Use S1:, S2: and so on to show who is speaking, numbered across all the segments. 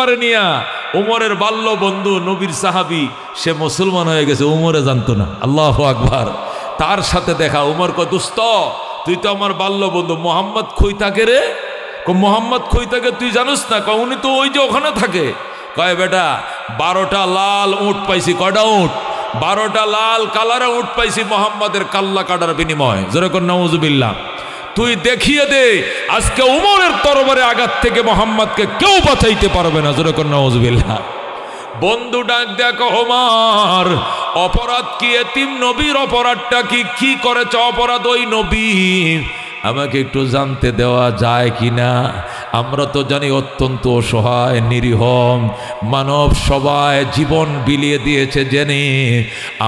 S1: নিয়া উমরের বাল্য বন্ধু নবীর সাহাবী সে মুসলমান হয়ে গেছে, উমরে জানতো না। আল্লাহু আকবার। তার সাথে দেখা, উমর কয় দোস্ত তুই তো আমার বাল্য বন্ধু, মোহাম্মদ কই থাকে রে? মোহাম্মদ কই থাকে তুই জানোস না? কয় উনি তো ওই যে ওখানে থাকে। কয় বেটা 12টা লাল উট পাইছি। কয়টা উট? 12টা লাল কালারে উট পাইছি মোহাম্মদের কাল্লা কাটার বিনিময়। জোরে কর নাউজুবিল্লাহ। তুই দেখিয়ে দে আজকে উমরের তরবারে আঘাত থেকে মোহাম্মদকে কেউ বাঁচাইতে পারবে না। জোরে কর নাউজুবিল্লাহ। বন্ধু ডাক দেখো ওমর, অপরাধ কি? এতিম নবীর অপরাধটা কি? কি করেছে অপরাধ ওই নবী? আমাকে একটু জানতে দেওয়া যায় কিনা? আমরা তো জানি অত্যন্ত অসহায় নিরীহ মানব, সবাই জীবন বিলিয়ে দিয়েছে জেনে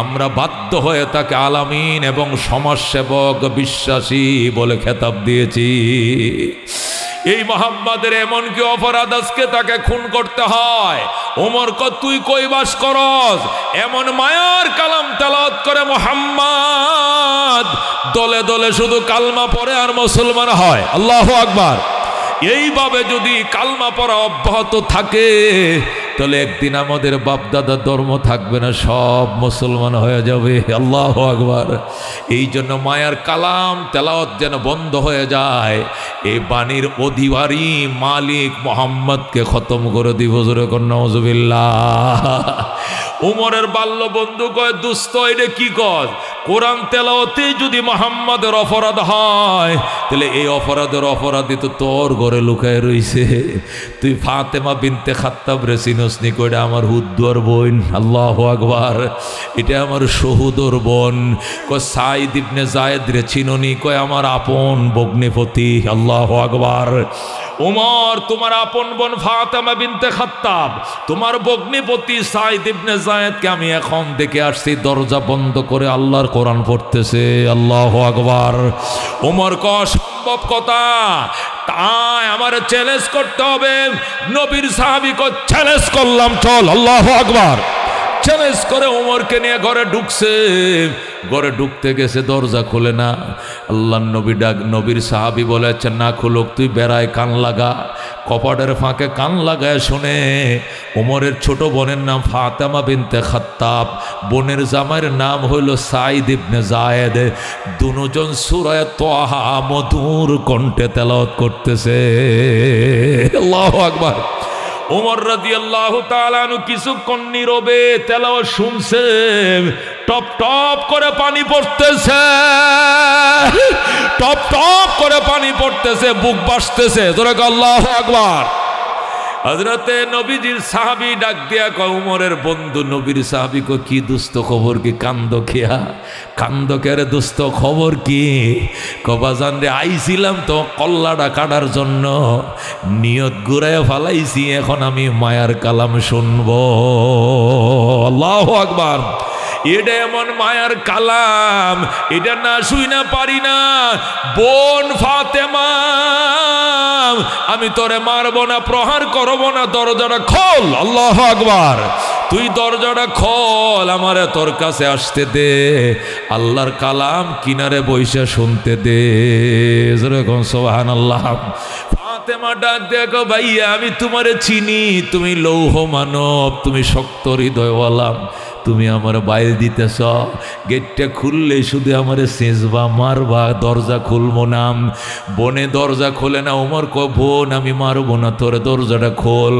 S1: আমরা বাধ্য হয়ে তাকে আলামিন এবং সমাজসেবক বিশ্বাসী বলে খেতাব দিয়েছি। এই মোহাম্মদের এমন কি অপরাধ আজকে তাকে খুন করতে হয়? ওমর তুই কই বাস করস? এমন মায়ার কালাম তেলাওয়াত করে মোহাম্মদ দলে দলে শুধু কালমা পড়ে আর মুসলমান হয়। আল্লাহু আকবার। এইভাবে যদি কালমা পড়া অব্যাহত থাকে তাহলে একদিন আমাদের বাপদাদার ধর্ম থাকবে না, সব মুসলমান হয়ে যাবে। আল্লাহু আকবার। এই জন্য মায়ার কালাম তেলাওয়াত যেন বন্ধ হয়ে যায়, এই বাণীর অধিকারী মালিক মোহাম্মদকে খতম করে দিব। জোরে কর নাউজুবিল্লাহ। উমরের বাল্য বন্ধু কয় দুস্থ এটা কি কর? কোরআন তেলাওয়াতে যদি মোহাম্মদের অপরাধ হয় তাহলে এই অপরাধের অপরাধী তো তোর ঘরে লুকায় রইছে। তুই ফাতেমা বিনতে খাত্তাব রে চিনসনি? কইটা আমার হুদ্দুয়ার বোন। আল্লাহু আকবার। এটা আমার শহুদর বোন। কয় সাইদ ইবনে জায়েদ রে চিননি? কয় আমার আপন ভগ্নিপতি। আল্লাহু আকবার। উমর তোমার আপন বোন ফাতেমা বিনতে খাত্তাব, তোমার ভগ্নিপতি সাইদ ইবনে জায়েদকে আমি এখন দেখে আসছি দরজা বন্ধ করে আল্লাহর কোরআন পড়তেছে। আল্লাহু আকবার। উমর কয় সম্ভব কথা? তাই আমার চ্যালেঞ্জ করতে হবে। নবীর সাহাবীকে চ্যালেঞ্জ করলাম, চল। আল্লাহু আকবার। চ্যালেঞ্জ করে উমরকে নিয়ে ঘরে ঢুকছে। ঘরে ঢুকতে গেছে, দরজা খুলে না। আল্লাহ নবী ডাক, নবীর সাহাবী বলেছেন না খুলুক, তুই বেড়ায় কান লাগা। কপাটের ফাঁকে কান লাগায় শুনে উমরের ছোট বোনের নাম ফাতেমা বিনতে খাত্তাব, বোনের জামাইয়ের নাম হইল সাইদ ইবনে জায়েদ। দুজন সূরা তাহা মধুর কণ্ঠে তেলাওয়াত করতেছে। আল্লাহু আকবার। ওমর রাদিয়াল্লাহু তাআলা আনহু কিছুক্ষণ নীরবে তেলাওয়াত শুনছে। টপ টপ করে পানি পড়তেছে, টপ টপ করে পানি পড়তেছে, বুক বাসতেছে। জোরে আল্লাহু আকবার। হযরতে নবীজির সাহাবী ডাক দিয়া কয় উমরের বন্ধু নবীর সাহাবী কয় কি দোস্ত খবর কি? কান্দ খেয়া কান্দ কেরে দোস্ত খবর কি? কবাজান রে আইছিলাম তো কল্লাটা কাটার জন্য, নিয়ত ঘুরায় ফালাইছি, এখন আমি মায়ার কালাম শুনবো। আল্লাহু আকবার। এটা এমন মায়ার কালাম, এটা না শুই না পারি না। বোন ফাতেমা, আমি তোরে মারবো না, প্রহার করবো না, দরজাটা খোল। আল্লাহু আকবার। তুই দরজাটা খোল, আমারে তোর কাছে আসতে দে, আল্লাহর কালাম কিনারে বইসা শুনতে দে। যেরকম সুবহানাল্লাহ। ফাতেমা ডাক দেখো ভাইয়া আমি তোমারে চিনি, তুমি লৌহ মানব, তুমি শক্ত হৃদয়ওয়ালা, তুমি আমার বাইরে দিতেছ, গেটটা খুললে শুধু আমার সেজবা মারবা, দরজা খুলবো না। বোনে দরজা খোলে না। ওমর কয় বোন আমি মারবো না, তোরে দরজাটা খোল।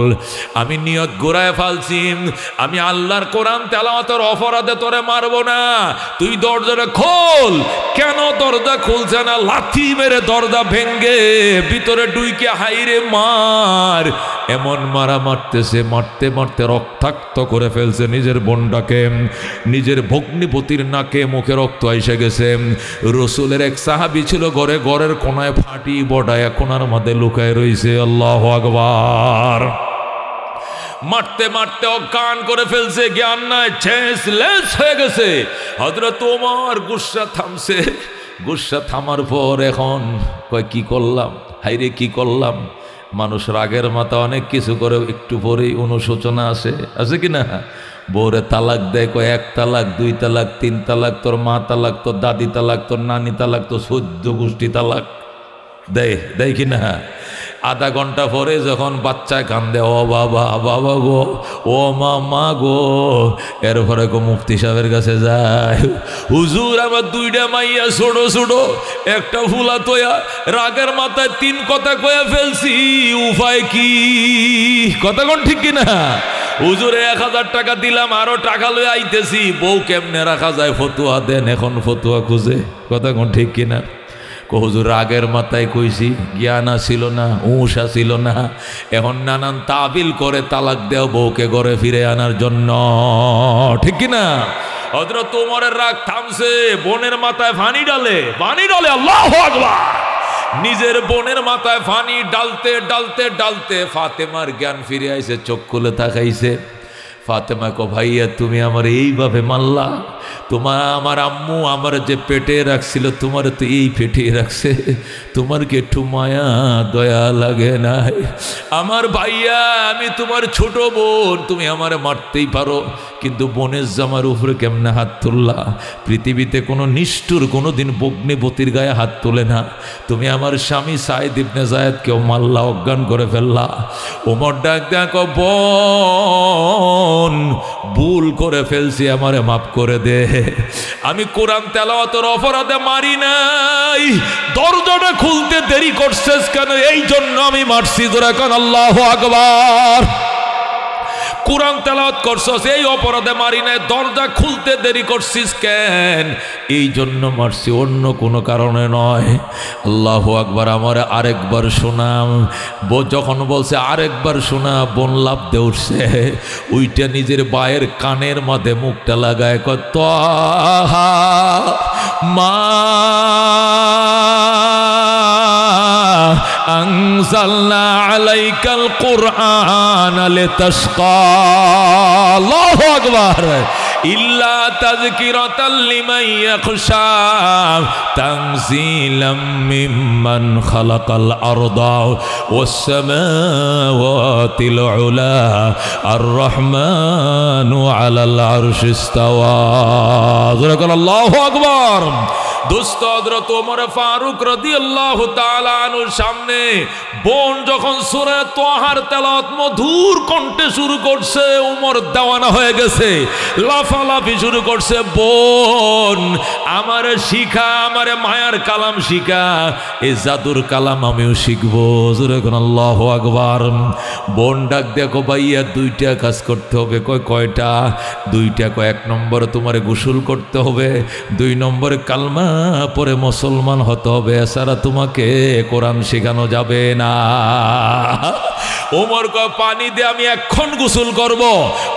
S1: আমি নিয়ত গোড়ায় ফালছি, আমি আল্লাহর কোরআন তেলাওয়াতের অপরাধে তোরে মারবো না, তুই দরজাটা খোল। কেন দরজা খুলছে না? লাথি মেরে দরজা ভেঙ্গে ভিতরে ডুইকে হাইরে মার। এমন মারা মারতেছে, মারতে মারতে রক্তাক্ত করে ফেলছে নিজের বোনটাকে। নিজের ভগ্নিপতির নাকে মুখে রক্ত এসে গেছে। রসুলের এক সাহাবী ছিল ঘরে, ঘরের কোনায় ফাটি বড়ায় কোনার মধ্যে লুকায় রইছে। আল্লাহু আকবার। মারতে মারতে অজ্ঞান করে ফেলছে, জ্ঞান নাই, ছেঁচলেস হয়ে গেছে। হযরত ওমর গুসা থামছে। গুসা থামার পর এখন কয় কি করলাম, হাইরে কি করলাম। মানুষ রাগের মাথা অনেক কিছু করে, একটু পরেই অনুশোচনা আছে কি না? বউরে তালাক দেয়, কয় 1 তালাক 2 তালাক 3 তালাক, তোর মা তালাক, তোর দাদি তালাক, তোর নানি তালাক, তোর 14 গোষ্ঠী তালাক দেয়, দেয় কি না? আধা ঘন্টা পরে যখন বাচ্চা কান্দে, ও বাবা বাবা গো, ও মা মা গো, এরপরে গো মুফতি সাহেবের কাছে যায়, হুজুর আমার দুইটা মাইয়া ছোট ছোট, একটা ফুলা তোয়া, রাগের মাথায় 3 কথা কয়া ফেলছি, উপায় কি? কথা কোন ঠিক কিনা? হুজুরে 1000 টাকা দিলাম, আরো টাকা লয়ে আইতেছি, বউ কেমনে রাখা যায় ফতুয়া দেন, এখন ফতুয়া খুঁজে। কথা কোন ঠিক কিনা? হুজুর রাগের মাথায় কইছি, জ্ঞান ছিল না, হুঁশ ছিল না, এখন নানান তাবিল করে তালাক দেও বউকে ঘরে ফিরে আনার জন্য, ঠিক কিনা? হযরত ওমরের রাগ থামছে, বোনের মাথায় পানি ডালে, আল্লাহু আকবার। নিজের বোনের মাথায় পানি ডালতে ডালতে ডালতে ফাতেমার জ্ঞান ফিরে আইছে, চোখ খুলে তাকাইছে। ফাতেমা কো, ভাইয়া তুমি আমার এইভাবে মারলা? তোমার আমার আম্মু আমার যে পেটে রাখছিল, তোমার তো এই পেটে রাখছে, তোমার কি একটু মায়া দয়া লাগে নাই? আমার ভাইয়া, আমি তোমার ছোট বোন, তুমি আমার মারতেই পারো, কিন্তু বোনের জামার উপরে কেমনে হাত তুললা? পৃথিবীতে কোনো নিষ্ঠুর কোনোদিন বগ্নিপতির গায়ে হাত তোলে না, তুমি আমার স্বামী সাইদ ইবনে যায়েদকেও মারলা, অজ্ঞান করে ফেললা। ওমর ডাক দেখো, বোন ভুল করে ফেলছি, আমারে মাফ করে দে, আমি কোরআন তেলাওয়াতের অপরাধে মারি নাই, দরজাটা খুলতে দেরি করছিস কেন, এই জন্য আমি মারছি। তোরা এখন আল্লাহু আকবার। কোরআন তেলাওয়াত করছস, এই অপরাধে মারি নাই, দরজা খুলতে দেরি করছিস কেন, এই জন্য মারছি, অন্য কোনো কারণে নয়। আল্লাহু আকবার। আমার আরেকবার শোনাম, যখন বলছে আরেকবার শোনা, বোন লাভ দিয়ে উঠছে, ওইটা নিজের বায়ের কানের মাঝে মুখটা লাগায়, কত মা আনজালনা আলাইকাল কুরআন লিতাশকা, আল্লাহু আকবার, ইল্লা তাযকিরাতাল লিমান ইয়াখশা তানজিলাম মিম্মান খালাকাল আরদা ওয়াস সামাওয়াতিল উলা আর রহমানু আলাল আরশি ইস্তাওয়া। আল্লাহু আকবার। দোস্ত হযরত ওমর ফারুক রাদিয়াল্লাহু তাআলা আনহুর সামনে বোন যখন সূরা তাহার তেলাওয়াত মধুর কণ্ঠে শুরু করছে, ওমর দেওয়ানা হয়ে গেছে, লাফালাফি শুরু করছে, বোন আমারে শিখা, আমারে মায়ার কালাম শিখা, এই জাদুর কালাম আমিও শিখবো। জোরে কোন আল্লাহু আকবার। বোন ডাক দেখো, ভাইয়া 2টা কাজ করতে হবে। কয়টা? 2টা। 1 নম্বর তোমারে গোসল করতে হবে, 2 নম্বরে কালমা পরে মুসলমান হতে হবে, এছাড়া তোমাকে কোরআন শেখানো যাবে না। ওমর কয়, পানি দিয়ে আমি এখন গোসল করব।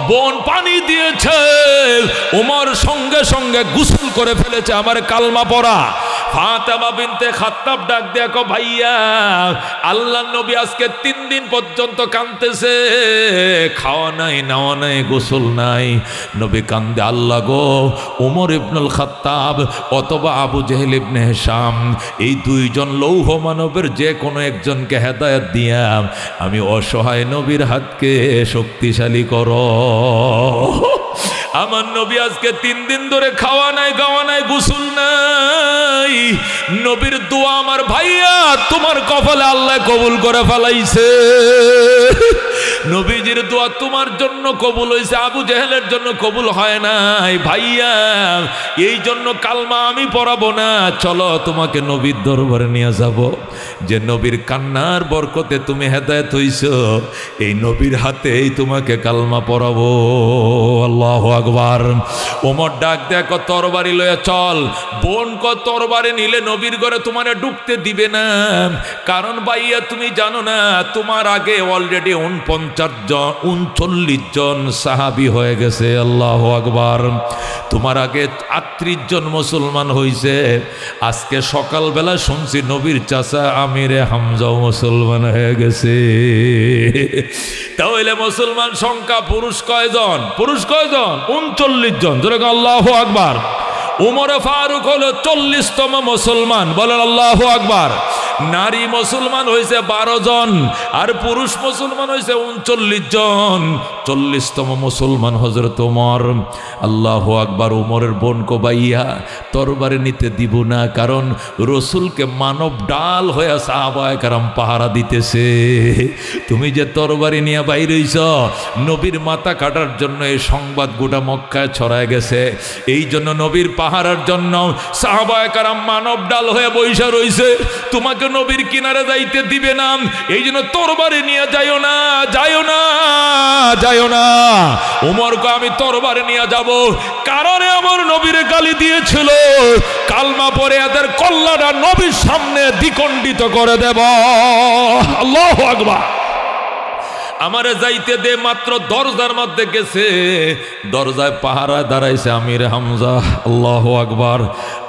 S1: বোন পানি দিয়েছে, ওমর সঙ্গে সঙ্গে গোসল করে ফেলেছে, আমার কালমা পড়া। ফাতেমা বিনতে খাত্তাব ডাক দেখো, ভাইয়া আল্লাহর নবী আজকে 3 দিন পর্যন্ত কাঁদতেছে, খাওয়া নাই, নাওয়া নাই, গোসল নাই। নবী কান্দে, আল্লাহ গো, ওমর ইবনুল খাত্তাব অথবা আবু জেহেল ইবনে হিশাম, এই 2 জন লৌহ মানবের যে কোনো একজনকে হেদায়েত দিয়া আমি অসহায় নবীর হাতকে শক্তিশালী করো। আমার নবী আজকে 3 দিন ধরে খাওয়া নাই, গাওয়া নাই, গোসল নাই। নবীর দোয়া আমার ভাইয়া তোমার কপালে আল্লাহ কবুল করে ফেলাইছে। নবীজির দোয়া তোমার জন্য কবুল হয়েছে, আবু জেহেলের জন্য কবুল হয় নাই। ভাইয়া এই জন্য কালমা আমি পড়াবো না, চলো তোমাকে নবীর দরবারে নিয়ে যাব। যে নবীর কান্নার বরকতে তুমি হেদায়েত হইছো, এই নবীর হাতেই তোমাকে কালমা পড়াবো। আল্লাহু আকবার। ওমর ডাক দেখো, তরবারি লয়ে চল। বোন কো, তরবারি নিলে নবীর ঘরে তোমারে ঢুকতে দিবে না, কারণ ভাইয়া তুমি জানো না, তোমার আগে অলরেডি 39 জন সাহাবী হয়ে গেছে। আল্লাহু আকবার। তোমার আগে 38 জন মুসলমান হইছে। আজকে সকালবেলা শুনছি নবীর চাচা আমিরে হামজাও মুসলমান হয়ে গেছে। তাহলে মুসলমান সংখ্যা পুরুষ কয়জন? 39 জন। যেরকম আল্লাহু আকবার। উমর ফারুক হলো 40তম মুসলমান, বলেন আল্লাহু আকবার। নারী মুসলমান হয়েছে 12 জন, আর পুরুষ মুসলমান হয়েছে 39 জন। 40তম মুসলমান হযরত ওমর। আল্লাহু আকবার। ওমরের বোন কোবাইয়া তরবারি নিতে দিব না, কারণ রসুলকে মানব ডাল হয়ে সাহাবায়ে কেরাম পাহারা দিতেছে। তুমি যে তরবারি নিয়ে বাইরে হইছ নবীর মাথা কাটার জন্য, এই সংবাদ গোটা মক্কায় ছড়ায় গেছে। এই জন্য নবীর পাহারার জন্য সাহাবায়ে কেরাম মানব ডাল হয়ে বইসা রইছে। তোমাকে নবীর কিনারে যাইতে দিবে না, এই জন্য তরবারি নিয়ে যাইও না, যাইও না, যাইও না। ওমরকে আমি তরবারি নিয়ে যাব, কারণে আমার নবীর গালি দিয়েছিল, কালমা পরে এদের কল্লাটা নবীর সামনে দ্বিখণ্ডিত করে দেব। আল্লাহু আকবার। আমারে যাইতে দে। মাত্র দরজার মধ্যে গেছে, দরজায় পাহারায় দাঁড়াইছে আমির হামজা। আল্লাহু আকবার।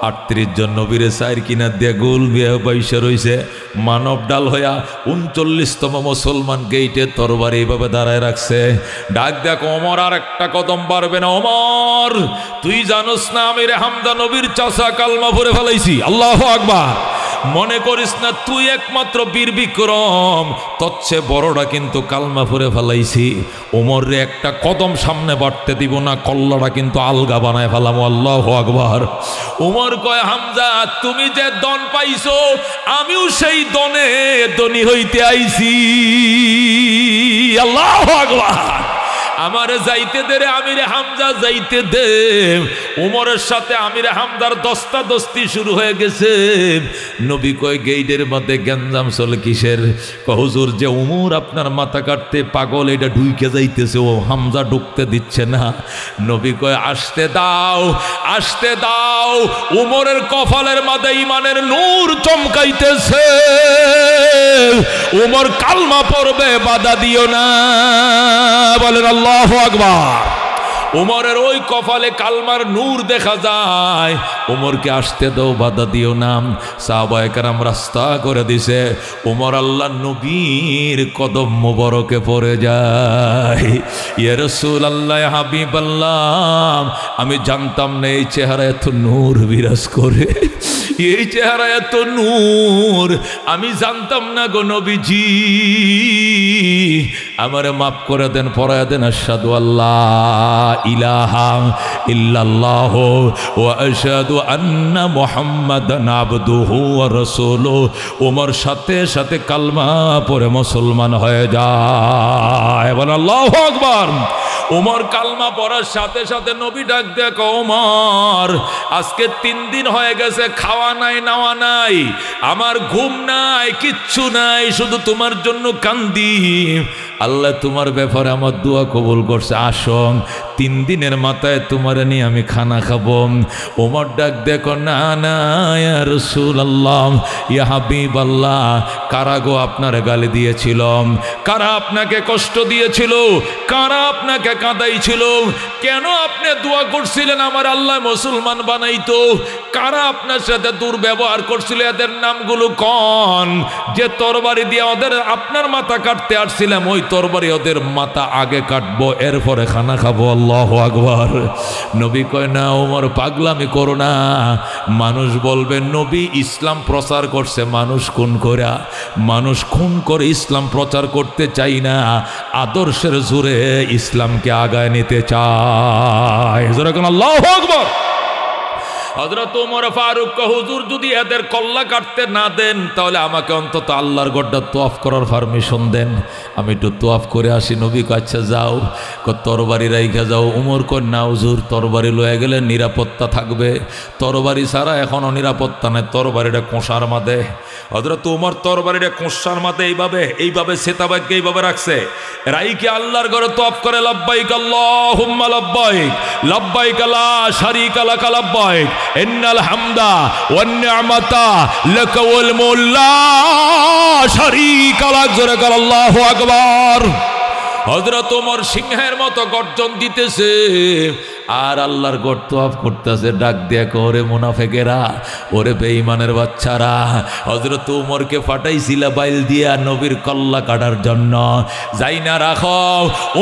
S1: 38 জন নবীরে সাইর কিনার দিয়ে গোল বিয়ে বৈশে রইছে মানব ডাল হইয়া। 39তম মুসলমান গেইটে তরবারি এইভাবে দাঁড়ায় রাখছে। ডাক দেখ ওমর, আর একটা কদম পারবে না। ওমর, তুই জানোস না আমির হামজা নবীর চাচা, কালমা পড়ে ফেলাইছি। আল্লাহু আকবার। মনে করিস না তুই একমাত্র বীর বিক্রম, তচ্ছে বড়টা কিন্তু কালমা পড়ে ফেলাইছি। ওমর রে একটা কদম সামনে বাড়তে দিব না, কল্লাটা কিন্তু আলগা বানায় ফেলাম। আল্লাহু আকবার। ওমর কয়, হামজা তুমি যে দন পাইছো, আমিও সেই দনে দনি হইতে আইছি। আল্লাহু আকবার। আমারে যাইতে দে রে আমিরে হামজা, যাইতে দে। ওমরের সাথে আমিরে হামজার দস্তাদস্তি শুরু হয়ে গেছে। নবী কয়, গেইটের মধ্যে গ্যাঞ্জাম চলে কিসের? হুজুর, যে ওমর আপনার মাথা কাটতে পাগল, এটা ঢুইকে যাইতেছে, ও হামজা ঢুকতে দিচ্ছে না। নবী কয়, আসতে দাও, আসতে দাও। ওমরের কপালের মাঝে ইমানের নূর চমকাইতেছে। ওমর কালমা পড়বে, বাধা দিও না। বলেন আল্লাহু আকবার। ওমরের ওই কপালে কালমার নূর দেখা যায়। ওমরকে আসতে দাও, বাধা দিও না। সাহাবায়ে কেরাম রাস্তা করে দিছে। ওমর আল্লাহ নবীর কদম মোবারকে পড়ে যায়। ইয়া রাসূলুল্লাহ, ইয়া হাবিবাল্লাহ, আমি জানতাম না এই চেহারা এত নূর বিরাজ করে, এই চেহারা এত নূর আমি জানতাম না গো নবীজি, আমারে মাফ করে দেন, পড়ায় দেন আশহাদু আল্লাহ ইলাহা ইল্লাল্লাহ ওয়া আশহাদু আন্না মুহাম্মাদান আবদুহু ওয়া রাসূলুহু। ওমর সাথে সাথে কালমা পড়ে মুসলমান হয়ে যায়। বলেন আল্লাহু আকবার। ওমর কালমা পড়ার সাথে সাথে নবী ডাক দেখ, ওমর আজকে 3 দিন হয়ে গেছে, খাওয়া নাই, নাওয়া নাই, আমার ঘুম নাই, কিচ্ছু নাই, শুধু তোমার জন্য কান্দি। আল্লাহ তোমার ব্যাপারে আমার দোয়া কবুল করছে, আসং 3 দিনের মাথায় তোমার নিয়ে আমি খানা খাবো। ওমর ডাক দেখো, না না ইয়া রাসূলুল্লাহ, ইয়া হাবিবাল্লাহ, কারা গো আপনার গালি দিয়েছিল, কারা আপনাকে কষ্ট দিয়েছিল, কারা আপনাকে কাঁদাইছিল, কেন আপনি দোয়া করছিলেন আমার আল্লাহ মুসলমান বানাইতো, কারা আপনার সাথে দুর্ব্যবহার করছিল, এদের নামগুলো কোন? যে তরবারি দিয়ে ওদের আপনার মাথা কাটতে আসছিলাম, ওই তরবারি ওদের মাথা আগে কাটবো, এরপরে খানা খাবো। আল্লাহু আকবার। নবী কয়, না ওমর পাগলামি করো না, মানুষ বলবে নবী ইসলাম প্রচার করছে, মানুষ খুন করে, মানুষ খুন করে ইসলাম প্রচার করতে চাই না, আদর্শের জোরে ইসলামকে আগায় নিতে চায়। আল্লাহু আকবার। হযরত ওমর ফারুক হুজুর যদি এদের কল্লা কাটতে না দেন, তাহলে আমাকে অন্তত আল্লাহর গড়টা তোয়াফ করার পারমিশন দেন, আমি একটু তোয়াফ করে আসি। নবী কয়, আচ্ছা যাও। তরবারি রাইখা যাও। ওমর কয়, না হুজুর, তরবারি লয়ে গেলে নিরাপত্তা থাকবে, তরবারি ছাড়া এখনও নিরাপত্তা নেই, তরবারিটা কোষার মাঝে। হযরত ওমর তরবারিটা কোষার মাঝে এইভাবে সেতাবাগকে এইভাবে রাখছে, রাইকে আল্লাহর ঘরে তোয়াফ করে, লাব্বাইক আল্লাহুম্মা লাব্বাইক, লাব্বাইক লা শারীকা লাকা লাব্বাইক, ইন্নাল হামদা ওয়ান নি'মাতা লাকা ওয়াল মুলক লা শারীকা লাক। জোরে বল আল্লাহু আকবার। হযরত ওমর সিংহের মতো গর্জন দিতেছে আর আল্লাহর গড় তোয়াফ করতেছে, ডাক দিয়া করে মুনাফেকেরা, ওরে বেঈমানের বাচ্চারা, হযরত ওমরকে ফাটাইছিলা বাইল দিয়া নবীর কল্লা কাটার জন্য, যাই না রাখো।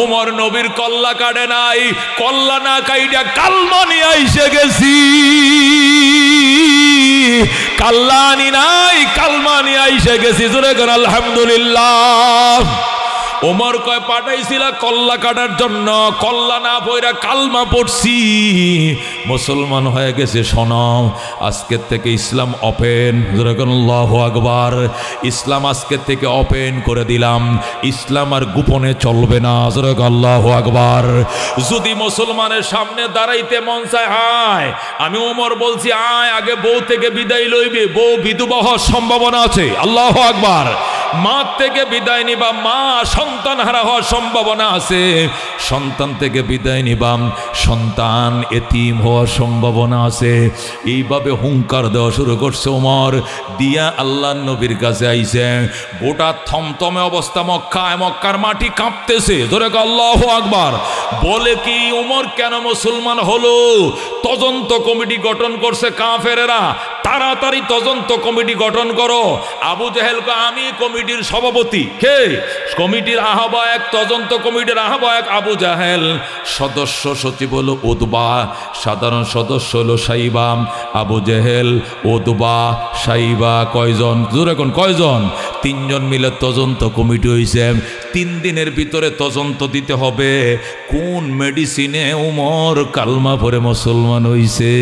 S1: ওমর নবীর কল্লা কাটে নাই, কল্লা না কাইটা কালমা নিয়ে আইসে গেছি। কাল্লানি নাই, কালমানি আইসে গেছি। জোরে করে আলহামদুলিল্লাহ। ওমর কয় পাঠাইছিল কল্লা কাটার জন্য, কল্লা না পয়রা কালমা পড়ছি, মুসলমান হয়ে গেছে। শোনো, আজকের থেকে ইসলাম ওপেন। আল্লাহু আকবার। ইসলাম আজকের থেকে ওপেন করে দিলাম। ইসলাম আর গোপনে চলবে না। আল্লাহু আকবার। যদি মুসলমানের সামনে দাঁড়াইতে মন চায়, হায়, আমি ওমর বলছি, আয় আগে বউ থেকে বিদায় লইবে, বউ বিধবা হওয়ার সম্ভাবনা আছে। আল্লাহু আকবার। মা থেকে বিদায় নিবা, মা সন্তান হারা হওয়ার সম্ভাবনা আছে। সন্তান থেকে বিদায় নিবাম, সন্তান এতিম হওয়ার সম্ভাবনা আছে। এইভাবে হুঙ্কার দেওয়া শুরু করছে ওমর। দিয়া আল্লাহ নবীর কাছে আইছে। গোটা থমথমে অবস্থা মক্কায়, মক্কার মাটি কাঁপতেছে। ধরে আল্লাহু আকবার। বলে কি ওমর কেন মুসলমান হলো? তদন্ত কমিটি গঠন করছে কাফেরেরা। তাড়াতাড়ি তদন্ত কমিটি গঠন করো। আবু জেহেল আমি কমিটির সভাপতি। কে? কমিটির আহ্বায়ক, তদন্ত কমিটির আহ্বায়ক আবু জাহেল। সদস্য সচিব হলো উতবা, সাধারণ সদস্য হলো সাইবা। আবু জেহেল, উতবা, সাইবা কয়জন? জোরে কোন কয়জন? তিনজন মিলে তদন্ত কমিটি হয়েছে। 3 দিনের ভিতরে তদন্ত দিতে হবে কোন মেডিসিনে ওমর কালমা পড়ে মুসলমান হইছে।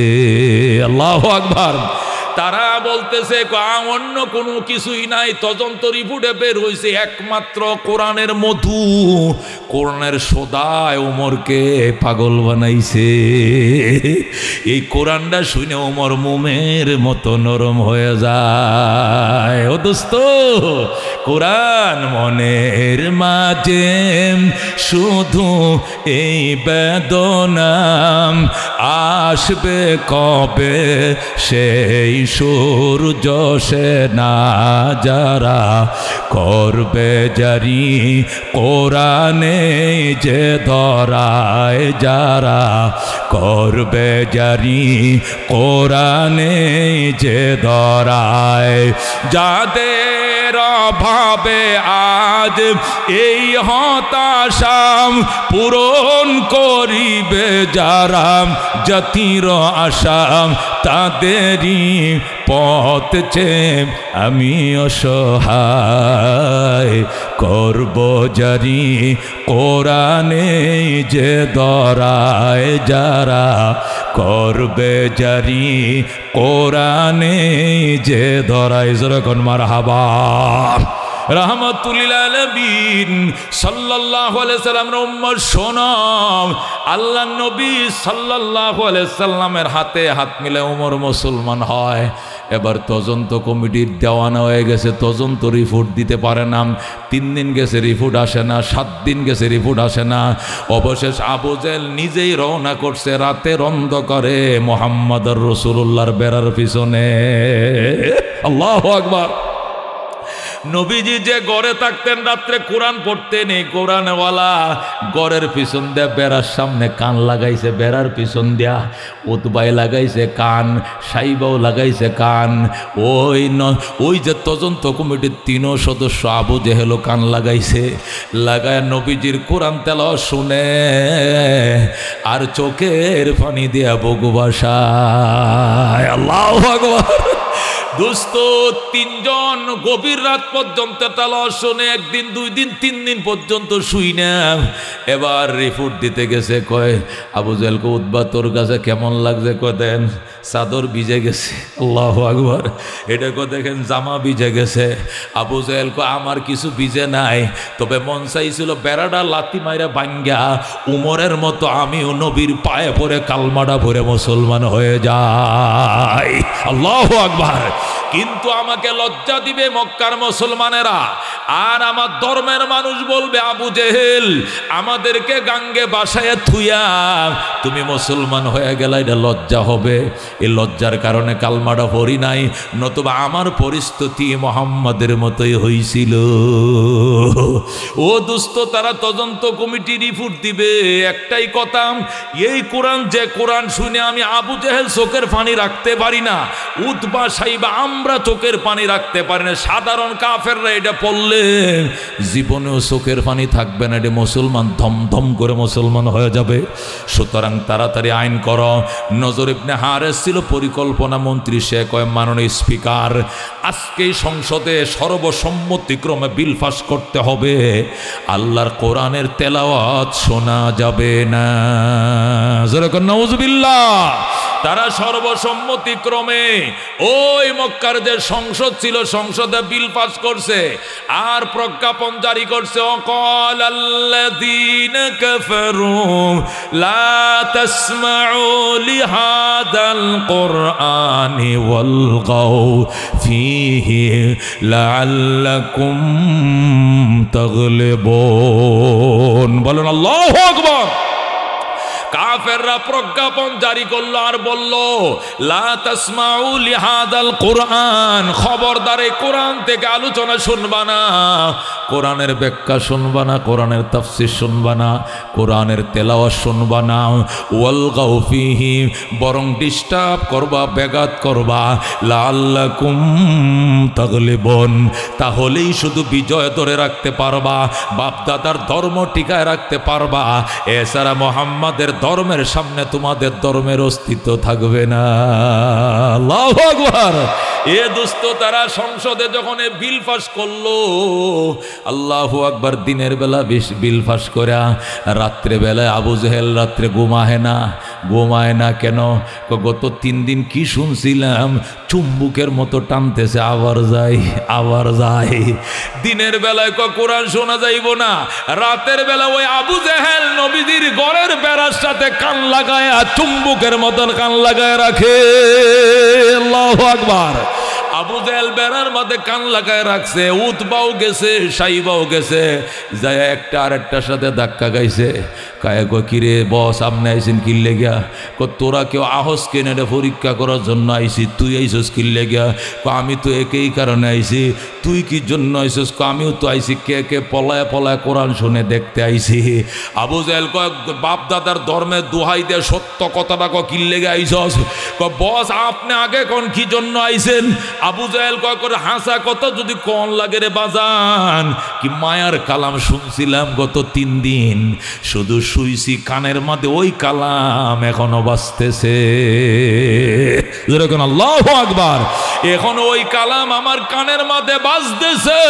S1: আল্লাহু আকবার। তারা বলতেছে অন্য কোনো কিছুই নাই, তদন্ত রিপোর্টে বের হয়েছে একমাত্র কোরআনের মধু, কোরআনের সোদায় ওমরকে পাগল বানাইছে। এই কোরআনটা শুনে ওমর মোমের মতো নরম হয়ে যায়। ও দোস্ত, কোরআন মনের মাঝে শুধু এই বেদনা, আসবে কবে সেই সূর্য সে না, যারা করবে জারি কোরআনে যে ধরায়, যারা করবে জারি কোরআনে যে ধরায়, যাদের অভাবে আজ এই হতাশাম পূরণ করিবে যারা, জাতির আশাম তাদেরই পথ চে আমি অসহায়, করব জারি কোরআনে যে ধরায়, যারা করবে জারি কোরআনে যে ধরায়। যেরকম মারহাবা। রাহমাতুল আলামিন সাল্লাল্লাহু আলাইহি সাল্লামের উম্মত শোনো, আল্লাহর নবী সাল্লাল্লাহু আলাইহি সাল্লামের হাতে হাত মিলে ওমর মুসলমান হয়। এবার তদন্ত কমিটির দেওয়ানা হয়ে গেছে, তদন্ত রিপোর্ট দিতে পারে না। 3 দিন গেছে, রিপোর্ট আসে না। 7 দিন গেছে, রিপোর্ট আসে না। অবশেষ আবু জেহেল নিজেই রওনা করছে রাতের অন্ধকারে মুহাম্মদুর রাসূলুল্লাহর বেড়ার পিছনে। আল্লাহু আকবার। নবীজি যে ঘরে থাকতেন, রাত্রে কোরআন পড়তেন, এই কোরআনওয়ালা ঘরের পিছন দিয়া বেড়ার সামনে কান লাগাইছে, বেড়ার পিছন দিয়া উতবাই লাগাইছে কান, সাইবাও লাগাইছে কান। ওই যে তদন্ত কমিটির 3 সদস্য আবু জেহেলও কান লাগাইছে। লাগায় নবীজির কোরআন তেলাওয়াত শুনে আর চোখের পানি দিয়া বুক ভাসায়। আল্লাহু আকবার। দোস্ত, 3 জন গভীর রাত পর্যন্ত তেলাওয়াত শুনে, 1 দিন 2 দিন 3 দিন পর্যন্ত শুই না। এবার রিপোর্ট দিতে গেছে, কয় আবু জেহেল কো উতবা তোর কাছে কেমন লাগছে? কয় দেন চাদর ভিজে গেছে। আল্লাহু আকবার। এটা কো দেখেন জামা ভিজে গেছে। আবু জেহেল কো আমার কিছু ভিজে নাই, তবে মন চাইছিল বেড়াটা লাথি মাইরা ভাঙ্গা উমরের মতো আমিও নবীর পায়ে পড়ে কালমাটা ভরে মুসলমান হয়ে যাই। আল্লাহু আকবার। কিন্তু আমাকে লজ্জা দিবে মক্কার মুসলমানেরা, আর আমার ধর্মের মানুষ বলবে আবু জেহেল আমাদেরকে গাঙ্গে বাসায় থুইয়া তুমি মুসলমান হয়ে গেলে, এটা লজ্জা হবে। এই লজ্জার কারণে কালমাটা পড়ি নাই, নতুবা আমার পরিস্থিতি মুহাম্মাদের মতোই হয়েছিল। ও দোস্ত, তারা তদন্ত কমিটি রিপোর্ট দিবে, একটাই কথা, এই কোরআন যে কোরআন শুনে আমি আবু জেহেল চোখের পানি রাখতে পারি না, উতবা সাইবা আমরা চোখের পানি রাখতে পারি না, সাধারণ কাফেররা এটা পড়লে জীবনেও চোখের পানি থাকবে না, এটা মুসলমান ধমধম করে মুসলমান হয়ে যাবে। সুতরাং তাড়াতাড়ি আইন করো। নজর ইবনে হারেস ছিল পরিকল্পনা মন্ত্রী, সে কয় মাননীয় স্পিকার, আজকেই সংসদে সর্বসম্মতিক্রমে বিল পাস করতে হবে, আল্লাহর কোরআনের তেলাওয়াত শোনা যাবে না। যেরকম নাউজুবিল্লাহ। তারা সর্বসম্মতিক্রমে ওই মক্কার যে সংসদ ছিল সংসদে বিল পাস করছে আর প্রজ্ঞাপন জারি করছে, অকাল আল্লাযীনা কাফারু লা তাসমাউ লিহাদাল কুরআনি ওয়ালগাউ ফীহি লাআল্লাকুম তাগলিবুন। বলুন আল্লাহু আকবার। কাফেররা প্রজ্ঞাপন জারি করলো আর বলল, লা তাসমাউ লিহাদাল কুরআন, খবরদার এই কোরআন থেকে আলোচনা শুনবা না, কোরআনের ব্যাখ্যা শুনবা না, কোরআনের তাফসীর শুনবা না, কোরআনের তেলাওয়াত শুনবা না। ওয়ালগাউ ফীহি, বরং ডিস্টার্ব করবা, ব্যাঘাত করবা। লাআল্লাকুম তাগলিবুন, তাহলেই শুধু বিজয় ধরে রাখতে পারবা, বাপদাদার ধর্ম টিকায় রাখতে পারবা, এছাড়া মুহাম্মাদের ধর্মের সামনে তোমাদের ধর্মের অস্তিত্ব থাকবে না। আল্লাহু আকবার। এ দোস্ত, তারা সংসদে যখন বিল পাস করলো, আল্লাহু আকবার, দিনের বেলা বিল পাস করে রাত্রে বেলায় আবু জেহেল রাত্রে ঘুমায় না কেন? গত 3 দিন কি শুনছিলাম, চুম্বুকের মতো টানতেছে, আবার যায়। দিনের বেলায় কোরআন শোনা যাইব না, রাতের বেলা ওই আবু জেহেল নবীজির ঘরের বেড়ার সাথে কান লাগায় চুম্বুকের মতন কান লাগায় রাখে। আল্লাহু আকবার। আবু জেহেল বেড়ার মধ্যে কান লাগায় রাখছে, উতবাও গেছে, সাইবাও গেছে, যায় একটা আরেকটার সাথে ধাক্কা গাইছে। কায়ে কো কিরে বস, সামনে আইসেন কিনলে গিয়া? তোরা কেউ আহস কেনে রে, পরীক্ষা করার জন্য আইসি, তুই আইসস কিনলে গিয়া? আমি তো একই কারণে আইসি। তুই কি জন্য আইসস? আমিও তো আইসি, কে পলায় কোরআন শুনে দেখতে আইসি। আবু জেহেল কয়, বাপ দাদার ধর্মের দোহাই দে, সত্য কথাটা কিনলে গিয়ে আইসস? বস আপনি আগে কোন কি জন্য আইসেন? আবু জেহেল কয় করে হাসা কথা যদি কোন লাগে রে বাজান, কি মায়ার কালাম শুনছিলাম গত 3 দিন, শুধু শুইছি কানের মধ্যে ওই কালাম এখনো বাজতেছে। যেরকম আল্লাহু আকবার। এখন ওই কালাম আমার কানের মধ্যে বাজতেছে,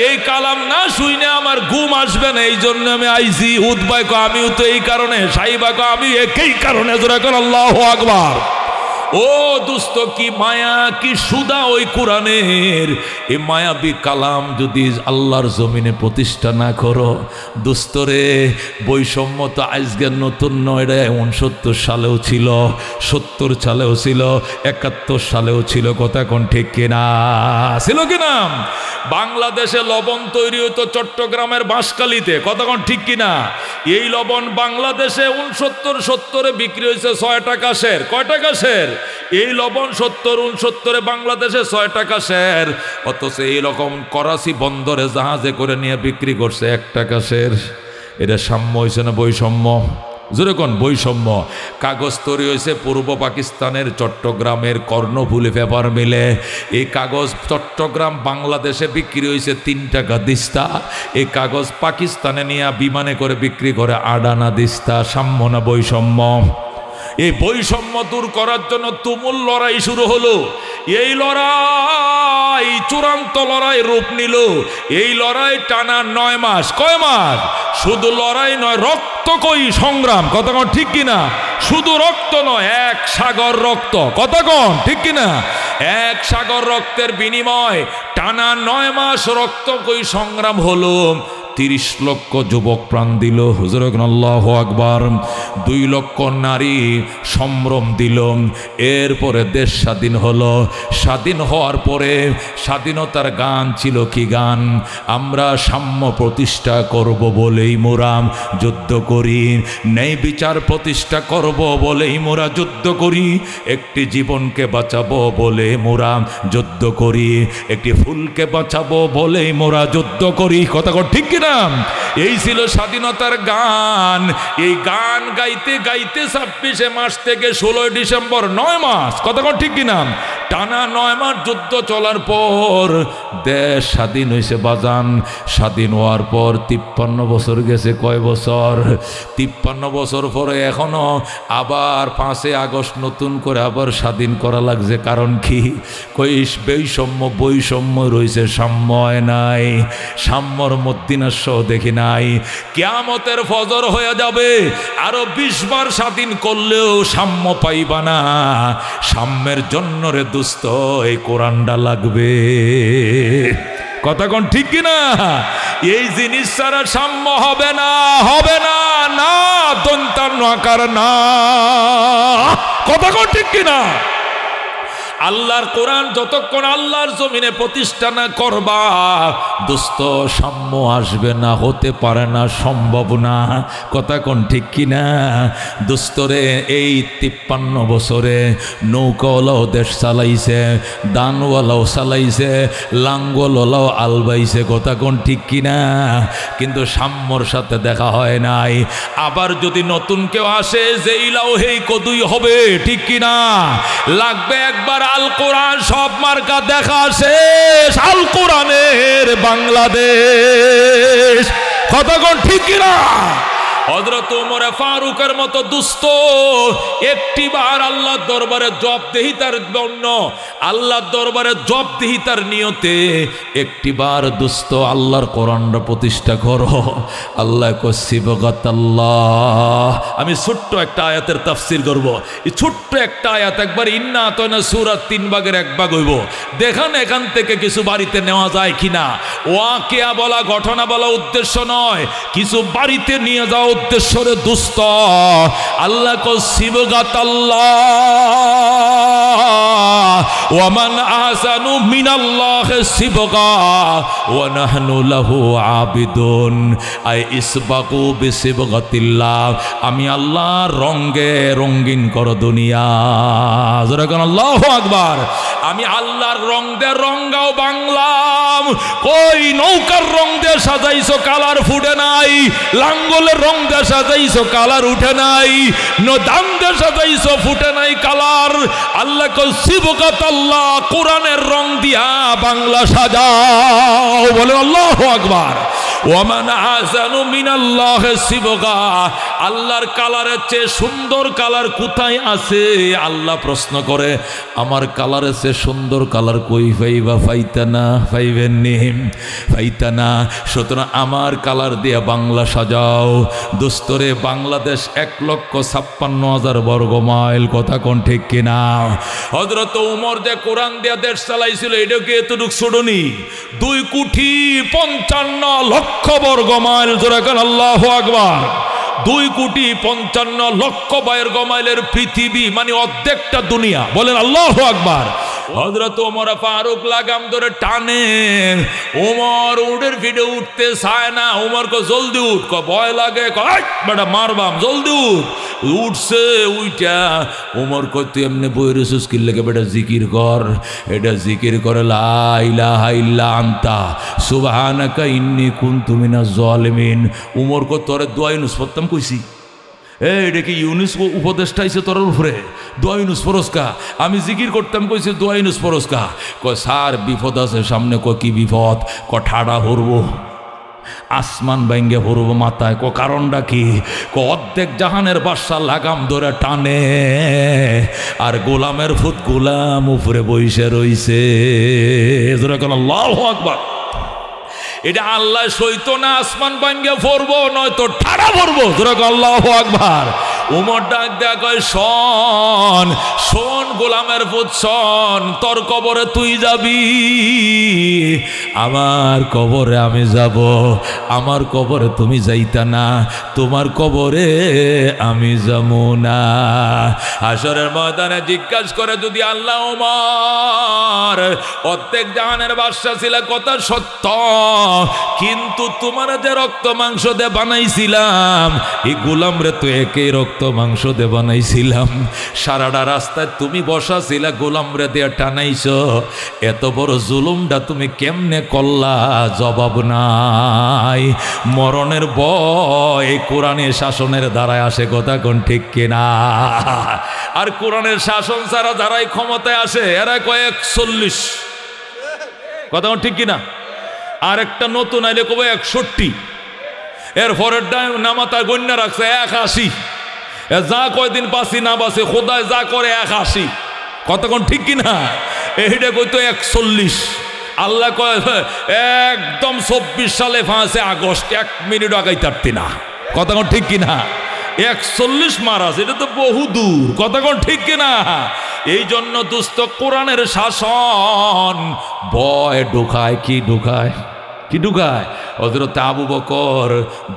S1: এই কালাম না শুইনে আমার ঘুম আসবে না, এই জন্য আমি আইছি। উদ্বাই কো আমিও তো এই কারণে, সাইবা কো আমি একই কারণে। যেরকম আল্লাহু আকবার। ও দুস্ত, কি মায়া, কি সুদা ওই কোরআনের। এই মায়াবী কালাম যদি আল্লাহর জমিনে প্রতিষ্ঠা না করো, দুস্তরে, বৈষম্য তো আজকের নতুন নয় রে, 69 সালেও ছিল, 70 সালেও ছিল, 71 সালেও ছিল। কথা কোন ঠিক কিনা? ছিল কিনা? বাংলাদেশে লবণ তৈরি হতো চট্টগ্রামের বাঁশখালীতে। কথা কোন ঠিক কিনা? এই লবণ বাংলাদেশে 69-70 বিক্রি হয়েছে 6 টাকা শের। কয় টাকা শের? এই লবণ 70-69 বাংলাদেশে 6 টাকা শের। অথচ এইরকম করাচি বন্দরে জাহাজে করে নিয়ে বিক্রি করছে 1 টাকা শের। এটা সাম্য হয়েছে না বৈষম্য? যেরকম বৈষম্য। কাগজ তৈরি হয়েছে পূর্ব পাকিস্তানের চট্টগ্রামের কর্ণফুলী পেপার মিলে। এই কাগজ চট্টগ্রাম বাংলাদেশে বিক্রি হয়েছে 3 টাকা দিস্তা। এই কাগজ পাকিস্তানে নিয়ে বিমানে করে বিক্রি করে 8 আনা দিস্তা। সাম্য না বৈষম্য? এই বৈষম্য দূর করার জন্য তুমুল লড়াই শুরু হলো। এই লড়াই চূড়ান্ত লড়াই রূপ নিল। এই লড়াই টানা 9 মাস। কয় মাস? শুধু লড়াই নয়, রক্তকয়ী সংগ্রাম। কথা কন ঠিক কিনা? শুধু রক্ত নয়, 1 সাগর রক্ত। কথা কন ঠিক কিনা? 1 সাগর রক্তের বিনিময় টানা 9 মাস রক্তকয়ী সংগ্রাম হলো। 30 লক্ষ যুবক প্রাণ দিল। হুজুর আল্লাহু আকবার। 2 লক্ষ নারী সম্ভ্রম দিল। এরপরে দেশ স্বাধীন হলো। স্বাধীন হওয়ার পরে স্বাধীনতার গান ছিল কি গান? আমরা সাম্য প্রতিষ্ঠা করব বলেই মোরা যুদ্ধ করি, ন্যায় বিচার প্রতিষ্ঠা করব বলেই মোরা যুদ্ধ করি, একটি জীবনকে বাঁচাবো বলে মোরা যুদ্ধ করি, একটি ফুলকে বাঁচাবো বলেই মোরা যুদ্ধ করি। কথা ঠিক কিনা? এই ছিল স্বাধীনতার গান। এই গান গাইতে গাইতে 26 মাস থেকে 16 ডিসেম্বর 9 মাস, কথা কোন ঠিক কিনা, টানা 9 মাস যুদ্ধ চলার পর দেশ স্বাধীন হয়েছে বাজান। স্বাধীন হওয়ার পর 53 বছর গেছে। কয় বছর? 53 বছর পরে এখনো আবার 5 আগস্ট নতুন করে আবার স্বাধীন করা লাগছে। কারণ কি? কই বৈষম্য রয়েছে, সাম্য নাই। সাম্যর মদ্দিনাস্য দেখি নাই। কিয়ামতের ফজর হয়ে যাবে, আরো 20 বার স্বাধীন করলেও সাম্য পাইবা না। সাম্যের জন্য রে দোস্ত এই কোরআনটা লাগবে। কথা কোন ঠিক কিনা? এই জিনিস ছাড়া সাম্য হবে না, হবে না, না দন্তান্ন আকার না। কথা কোন ঠিক কিনা? আল্লাহর কোরআন যতক্ষণ আল্লাহর জমিনে প্রতিষ্ঠা না করবা দোস্ত, সাম্য আসবে না, হতে পারে না, সম্ভব না। কথা কোন ঠিক কিনা? দোস্তরে এই 53 বছরে নৌকাওয়ালাও দেশ চালাইছে, দানওয়ালাও চালাইছে, লাঙ্গলওয়ালাও আলবাইছে। কথা কোন ঠিক কিনা? কিন্তু সাম্যর সাথে দেখা হয় নাই। আবার যদি নতুন কেউ আসে, যেইলাও হেই কদুই হবে, ঠিক কিনা? লাগবে একবার আল কোরআন, সব মার্কা দেখা শেষ। আল কোরআনের বাংলাদেশ। কথা কোন ঠিক কিনা? হযরত ওমর ফারুকের মতো দুস্থ একটিবার আল্লাহর দরবারে জবাবদিহিতার জন্য, আল্লাহর দরবারে জবাবদিহিতার নিয়তে একটিবার দুস্থ আল্লাহর কোরআনটা প্রতিষ্ঠা করো। আল্লাহ কসিবগাতাল্লাহ। আমি ছোট্ট একটা আয়াতের তাফসীর করব। এই ছোট্ট একটা আয়াত, একবার ইন্না আতাইনা সূরা 3 ভাগের 1 ভাগ হইব। দেখেন এখান থেকে কিছু বাড়িতে নেওয়া যায় কিনা। ওয়াকিয়া বলা, ঘটনা বলা উদ্দেশ্য নয়, কিছু বাড়িতে নিয়ে যাও উদ্দেশ্য রে দুস্থ। আল্লাহ কসিবগাতাল্লাহ ওয়া মান আহসানু মিনাল্লাহি সিবগা ওয়া নাহনু লাহু আবিদুন। আই ইসবাকু বিসিবগাতিল্লাহ। আমি আল্লাহ রঙে রঙিন করো দুনিয়া। জোরে কোন আল্লাহু আকবার। আমি আল্লাহর রং দে রঙাও বাংলাম। কই নৌকার রং দে সাজাইছো, কালার ফুটে নাই। লাঙ্গলের রং দে সাজাইছো, কালার উঠে নাই। নদান দে সাজাইছো, ফুটে নাই কালার। আল্লাহ কসিবগাতাল্লাহ, কোরআনের রং দিয়া বাংলা সাজাও। বলে আল্লাহু আকবার। ওয়ামান আহসানু মিনাল্লাহি সিবগা। আল্লাহর কালারের চেয়ে সুন্দর কালার কোথায় আছে? আল্লাহ প্রশ্ন করে, আমার কালারের চেয়ে সুন্দর কালার কই পাইবা? পাইতানা, পাইবেননি, পাইতানা। সুতরাং আমার কালার দিয়ে বাংলা সাজাও। দোস্তরে বাংলাদেশ 1,56,000 বর্গ মাইল। কথা কোন ঠিক কিনা? হযরত ওমর যে কোরআন দিয়া দেশ চালাইছিল, এটাকে এতটুক ছোটনি। 2,55,00,000 বর্গ মাইল। জোরে কোন আল্লাহু আকবার। 2,55,00,000 বর্গ মাইলের পৃথিবী, মানে অর্ধেকটা দুনিয়া। বলেন আল্লাহু আকবার। হযরত ওমর ফারুক লাগাম ধরে টানে। ওমর উডের ভিড়ে উঠতে চায় না। ওমর কো জলদি উঠ, কো ভয় লাগে, কয় বেটা মারবাম, জলদি উঠ। উঠছে, উইটা ওমর কই তুই এমনি বই রেসুস কি লাগে বেটা, জিকির কর। এটা জিকির করে লা ইলাহা ইল্লা আনতা সুবহানাকা ইন্নী কুনতু মিনাজ জালিমিন। ওমর কো তোরে দোয়া ইউনুস পড়তাম কইছি। এটা কি ইউনুস উপদেষ্টা আইছে তোর উপরে? দোয়া ইউনুস ফরজকা। আমি জিকির করতাম কইছে দোয়া ইউনুস ফরজকা। কয় স্যার বিপদ আছে সামনে। কয় কি বিপদ? ক ঠাডা হরব, আসমান ভাঙ্গে হরব মাথায়। ক কারণটা কি? ক অর্ধেক জাহানের বাদশা লাগাম ধরে টানে, আর গোলামের ফুট গোলাম উপরে বইসে রইছে। আল্লাহু আকবার। এটা আল্লাহ সইতো না আসমান ভাঙ্গে পড়বো, নয়তো ঠাড়া পড়বো। আল্লাহু আকবার। উমর ডাক দেয়া কয়, শোন শোন গোলামের পুত, শোন, তোর কবরে তুই যাবি, আমার কবরে আমি যাব। আমার কবরে তুমি যাইতা না, তোমার কবরে আমি যাবো না। হাশরের ময়দানে জিজ্ঞাসা করে যদি আল্লাহ, ওমর অর্ধেক জাহানের বাদশা ছিল, কথা সত্য, কিন্তু তোমার যে রক্ত মাংস দিয়ে বানাইছিলাম, এই গোলাম রে তো একই রক্ত রক্ত মাংস দিয়ে বানাইছিলাম, সারাটা রাস্তায় তুমি বসা ছিলা, গোলামরে দিয়ে টানাইছ, এত বড় জুলুমটা তুমি কেমনে করলা? জবাব নাই। মরণের ভয় কোরআনের শাসনের দ্বারায় আসে, কথা কোন ঠিক কিনা? আর কোরআনের শাসন ছাড়া যারাই ক্ষমতায় আসে এরা কয় 41, কথা কোন ঠিক কিনা? আর একটা নতুন আইলে কবে 61, এর পরের নামাতা গণ্য রাখছে 81, যা কয়দিন বাঁচি না বাঁচে খোদায় যা করে 81, কতক্ষণ ঠিক কিনা? এইটা কইতো 41। আল্লাহ কয় একদম 24 সালে 5 আগস্ট 1 মিনিট আগাইতে পারতি না, কতক্ষণ ঠিক কিনা? 41 মারাস, এটা তো বহু দূর, কতক্ষণ ঠিক কিনা? এই জন্য দুস্থ কোরআনের শাসন ভয় ঢুকায়। কি ঢুকায়? কি ঢুকায়? হযরত আবু বকর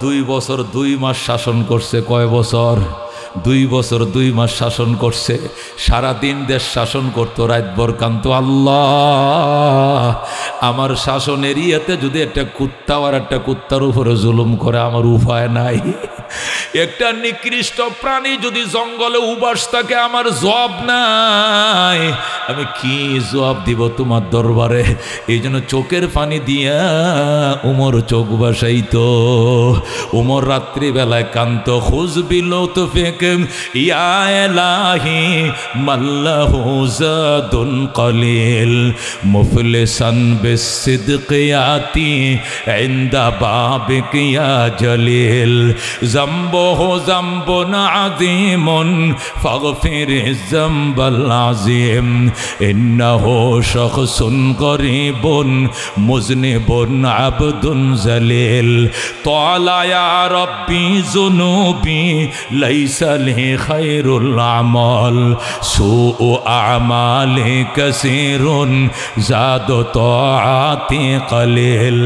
S1: 2 বছর 2 মাস শাসন করছে। কয় বছর? 2 বছর 2 মাস শাসন করছে। সারাদিন দেশ শাসন করতো, রাতভর কান্ত, আল্লাহ আমার শাসন এরিয়াতে যদি একটা কুত্তা আর একটা কুত্তার উপরে জুলুম করে আমার উপায় নাই। একটা নিকৃষ্ট প্রাণী যদি জঙ্গলে উবাস থাকে আমার জবাব নাই, আমি কি জবাব দিব তোমার দরবারে? এই জন্য চোখের পানি দিয়া উমর চোখ বাসাইতো। উমর রাত্রিবেলায় কান্ত, খুজবিল তো ফেকেম ইয়া এলাহি মাল্লাহু জাদুন কলিল মুফলিসান বিসিদকিয়াতি ইনদা বাবিক ইয়া জলিল জম্বহু জম্বুন আযীমুন ফাগফির যম্বাল আযীম ইন্নাহু শাখসুন গরীবুন মুযনিবুন আবদুন জালিল তালা ইয়া রাব্বি যুনুবি লাইসা লি খায়রুল আমাল সুউ আমালি কাসীরুন জাদু তাআতি কলিল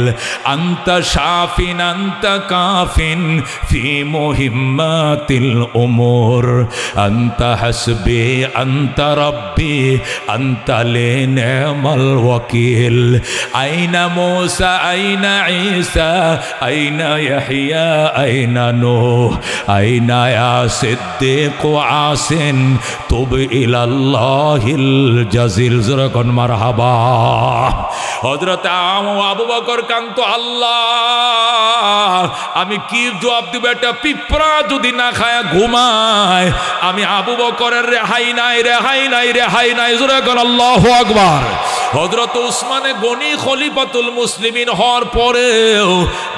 S1: আনতা শাফিন আনতা কাফিন ফি মুহিম্মাতিল উমুর আনতা হাসবি আনতা রাব্বি আনতা লি নি'মাল ওয়াকিল আইনা মূসা আইনা ঈসা আইনা ইয়াহইয়া আইনা নূহ আইনা ইয়া সিদ্দিক আসিন তুব ইলাল্লাহিল জাজিল। যখন মারহাবা। হযরত আবু বকর কান্ত, আল্লাহ আমি কি জবাব দিব? একটা পিঁপড়া যদি না খায় ঘুমায়, আমি আবু বকরের রেহাই নাই, রেহাই নাই, রেহাই নাই। যখন আল্লাহু আকবার। হযরত উসমানে গনি খলিফাতুল মুসলিমিন হওয়ার পরেও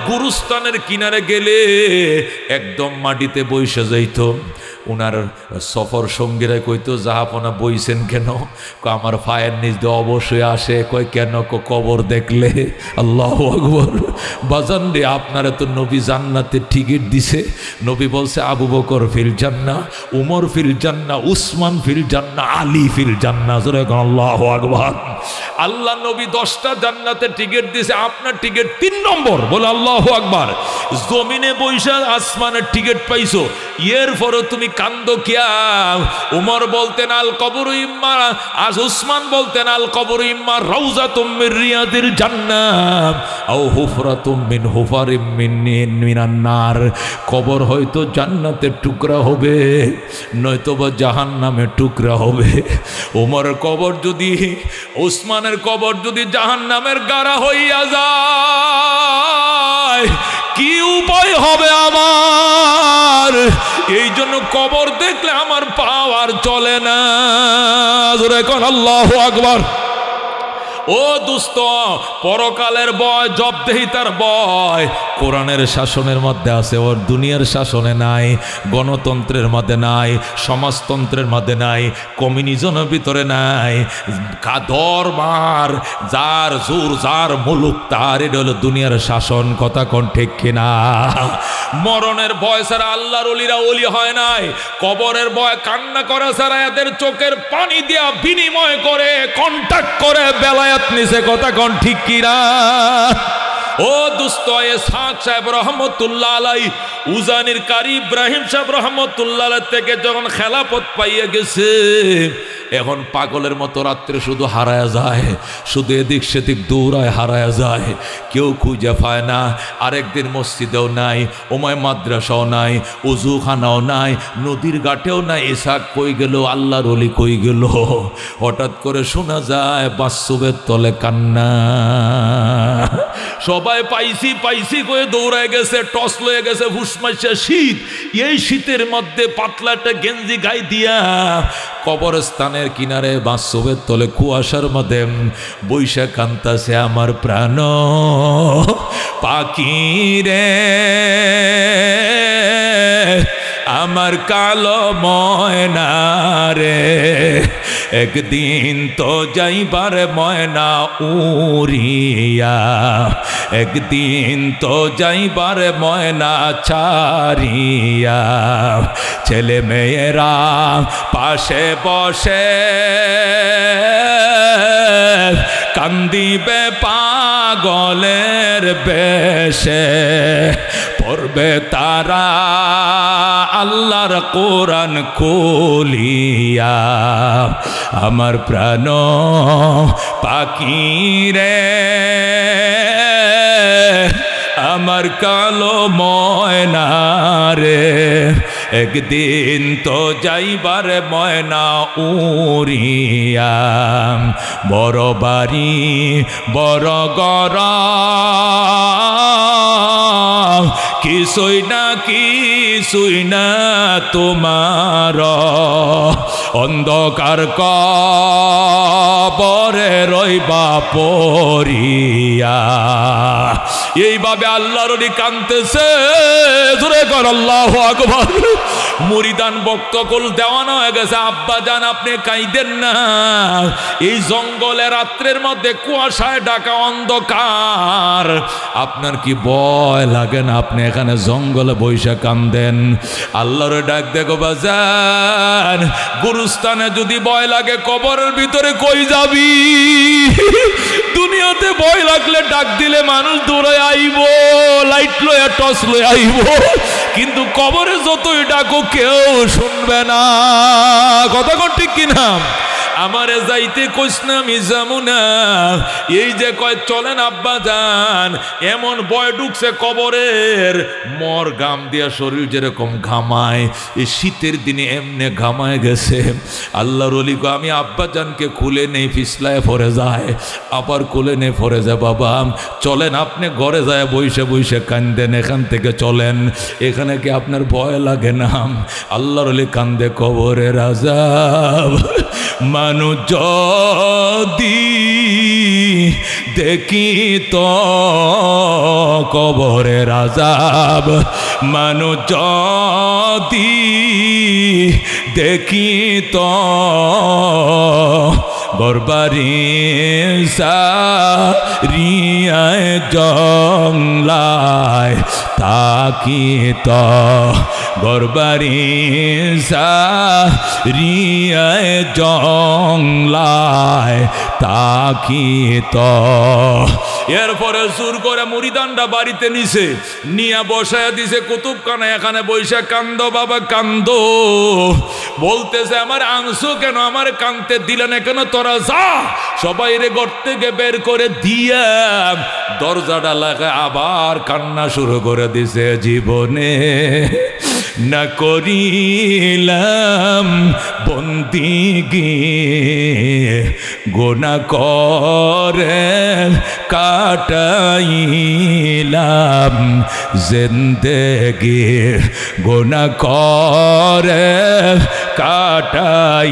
S1: গুরুস্থানের কিনারে গেলে একদম মাটিতে বইসে যাইত। উনার সফর সঙ্গীরা কইতো, জাহাপনা বইছেন কেন? আমার ফায়ের নিজ দিয়ে অবশ্যই আসে। কয় কেন? কবর দেখলে। আল্লাহু আকবার। বাজান রে, আপনারা তো নবী জান্নাতের টিকিট দিছে। নবী বলছে আবু বকর ফিল জান্নাহ, উমর ফিল জান্নাহ, উসমান ফিল জান্নাহ, আলী ফিল জান্নাহ। আল্লাহু আকবার। আল্লাহ নবী 10টা জান্নাতের টিকিট দিছে, আপনার টিকিট 3 নম্বর। বলে আল্লাহু আকবার। জমিনে বৈশা আসমানের টিকিট পাইছো, এরপরও তুমি কান্দো কিয়া? উমর বলতেন আল কবরু ইম্মা, আজ উসমান বলতেন আল কবরু ইম্মা রাউযাতুম মির রিয়াদিল জান্নাহ আও হুফরাতুম মিন হুফারিম মিনান নার। কবর হয়তো জান্নাতের টুকরা হবে, নয়তোবা জাহান্নামের টুকরা হবে। উমরের কবর যদি, উসমানের কবর যদি জাহান্নামের গাড়া হইয়া যায়, কি উপায় হবে আমার? এই জন্য কবর দেখলে আমার পাওয়ার চলে না। আল্লাহু আকবার। ও দুস্থ, পরকালের ভয়, জবাবদেহিতার ভয় কোরআনের শাসনের মধ্যে আছে, ওর দুনিয়ার শাসনে নাই, গণতন্ত্রের মধ্যে নাই, সমাজতন্ত্রের মধ্যে নাই, কমিউনিজমের ভিতরে নাই। ধর্মার যার জোর, যার মুলুক তার, এটা হলো দুনিয়ার শাসন। কথা কোন ঠিক কিনা? মরণের ভয় ছাড়া আল্লাহর ওলিরা ওলি হয় নাই। কবরের ভয় কান্না করা ছাড়া এদের চোখের পানি দিয়া বিনিময় করে, কন্টাক্ট করে বেলায়াত নিছে। কথা কোন ঠিক কিনা? ও দুস্থ, ইসহাক সাহেব রহমতুল্লাহ আলাই, উজানির কারি ইব্রাহিম সাহেব রহমতুল্লাহ আলাই থেকে যখন খেলাফত পাইয়া গেছে, এখন পাগলের মতো রাত্রে শুধু হারায়া যায়, শুধু এদিক সেদিক দৌড়ায়, হারায়া যায়, কেউ খুঁজে পায় না। আরেকদিন মসজিদেও নাই, ওমায় মাদ্রাসাও নাই, উজুখানাও নাই, নদীর ঘাটেও নাই। ইসাক কই গেল, আল্লাহর ওলি কই গেল? হঠাৎ করে শোনা যায় বাস্তবের তলে কান্না। সবাই পাইছি পাইছি করে দৌড়ায় গেছে, টস লয়ে গেছে, ফুসমাইছে শীত। এই শীতের মধ্যে পাতলা একটা গেঞ্জি গায়ে দিয়া কবরস্থানের কিনারে বাস্তবের তলে কুয়াশার মধ্যে বৈশা কান্তাছে আমার প্রাণ পাখি রে, আমার কালো ময়না রে, একদিন তো যাইবার ময়না উড়িয়া, একদিন তো যাইবার ময়না ছাড়িয়া। ছেলে মেয়েরা পাশে বসে কান্দিবে পাগলের বেশে, পড়বে তারা আল্লাহর কোরআন খুলিয়া। আমার প্রাণ পাখি রে, আমার কালো ময়না রে, একদিন তো যাইবার ময়না উড়িয়া। বড় বাড়ি বড় গড় কিছুই না তোমার, অন্ধকার কবরে রইবা পড়িয়া। এইভাবে আল্লাহর ওলি কাঁদতেছে, জোরে কর আল্লাহু আকবার। মুরিদান বক্তকুল দেওয়ানো হয়ে গেছে, আব্বা জান আপনি কাঁদেন না, এই জঙ্গলে রাত্রের মধ্যে কুয়াশায় ঢাকা অন্ধকার, আপনার কি ভয় লাগে না? আপনি এখানে জঙ্গলে বৈশা কান্দেন। আল্লাহর ডাক দেখো বাজান, গুরুস্থানে যদি ভয় লাগে কবরের ভিতরে কই যাবি? দুনিয়াতে ভয় লাগলে ডাক দিলে মানুষ দৌড়ে আইব, লাইট লয়া টর্চ লয়ে আইব, কিন্তু কবরে যতই ডাকো কেউ শুনবে না। কথা কোন ঠিক কিনা? আমারে যাইতে কইস না আমি যামু না, এই যে কয় চলেন আব্বা যান, এমন ভয় ঢুকছে কবরের, মর গাম দিয়া শরীর যেরকম ঘামায়, এই শীতের দিনে এমনে ঘামায় গেছে। আল্লাহর ওলি কয় আমি আব্বা জানকে খুলে নেই, পিছলায় পড়ে যায়, আবার খুলে নেই পড়ে যায়। বাবা চলেন, আপনি ঘরে যায় বইসে বইসে কান্দেন, এখান থেকে চলেন, এখানে কি আপনার ভয় লাগে না? আল্লাহর ওলি কান্দে কবরের আযাব। মানুষ যদি দেখি তো কবরের আযাব, মানুষ যদি দেখি তো গরবারি সারিয়ায় জংলায় তাকি তো, গরবারি সারিয়ায় জংলায় তাকি তো। এরপরে জোর করে মুরিদানটা বাড়িতে নিছে, নিয়ে বসায় দিছে কুতুবখানা, এখানে বৈশা কান্দ বাবা কান্দ। বলতেছে আমার আনছো কেন, আমার কানতে দিলে না কেন? তোরা যা, সবাই রে ঘর থেকে বের করে দিয়া দরজাটা লাগায় আবার কান্না শুরু করে দিছে। জীবনে না করিলাম বন্দিগি, গোনা করে কাটাইলাম জিন্দেগি, গোনা করে কাটাইলাম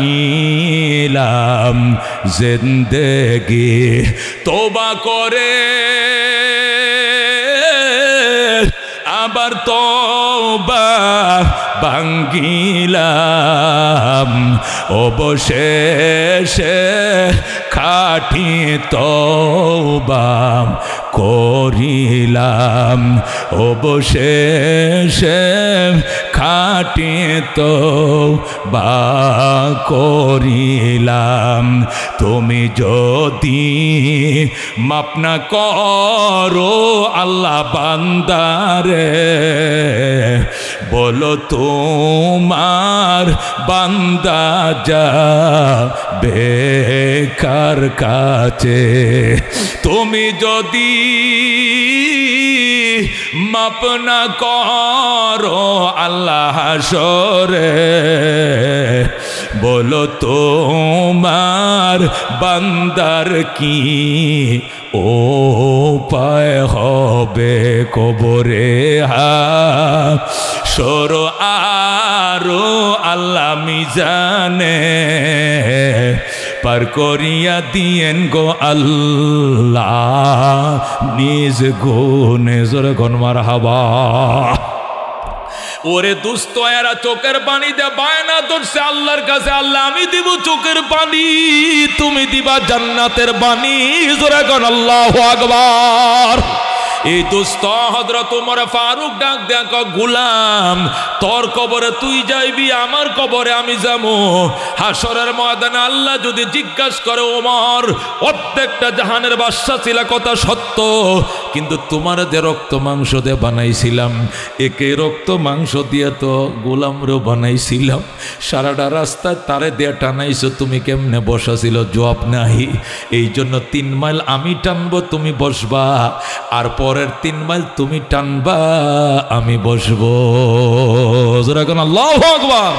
S1: জিন্দেগি। তওবা করে আবার তওবা ভাঙ্গিলাম, অবশেষে খাঁটি তওবা করিলাম, অবশেষে খাঁটি তওবা করিলাম। তুমি যদি মাপ না করো আল্লাহ বান্দারে, বলো তোমার বান্দা যাবে কার কাছে? তুমি যদি মাপ না করো আল্লাহ হাসরে, বলো তোমার বান্দার কি ও পায় হবে কবরে হাসর আরো আল্লাহ মিজানে পার করিয়া দিয়েন গো আল্লাহ নিজ গুণে জোরে গণ মারহাবা। ওরে দুস্থ এরা চোখের পানি দে বায়না ধরছে আল্লাহর কাছে, আল্লাহ আমি দিব চোখের পানি, তুমি দিবা জান্নাতের পানি, জোরে গণ আল্লাহু আকবার। এই দুস্থ হযরত ওমর ফারুক ডাক দেখ, গোলাম তোর কবরে তুই যাইবি, আমার কবরে আমি যাবো। হাসরের ময়দানে আল্লাহ যদি জিজ্ঞাসা করে, ওমর প্রত্যেকটা জাহানের বাদশা ছিল কথা সত্য, কিন্তু তোমার যে রক্ত মাংস দিয়ে বানাইছিলাম, একে রক্ত মাংস দিয়ে তো গোলামরও বানাইছিলাম, সারাটা রাস্তায় তারে দিয়ে টানাইছো, তুমি কেমনে বসা ছিল? জবাব নাই। এই জন্য 3 মাইল আমি টানবো, তুমি বসবা, আর পরের 3 মাইল তুমি টানবা, আমি বসবো। যেরকম আল্লাহু আকবার।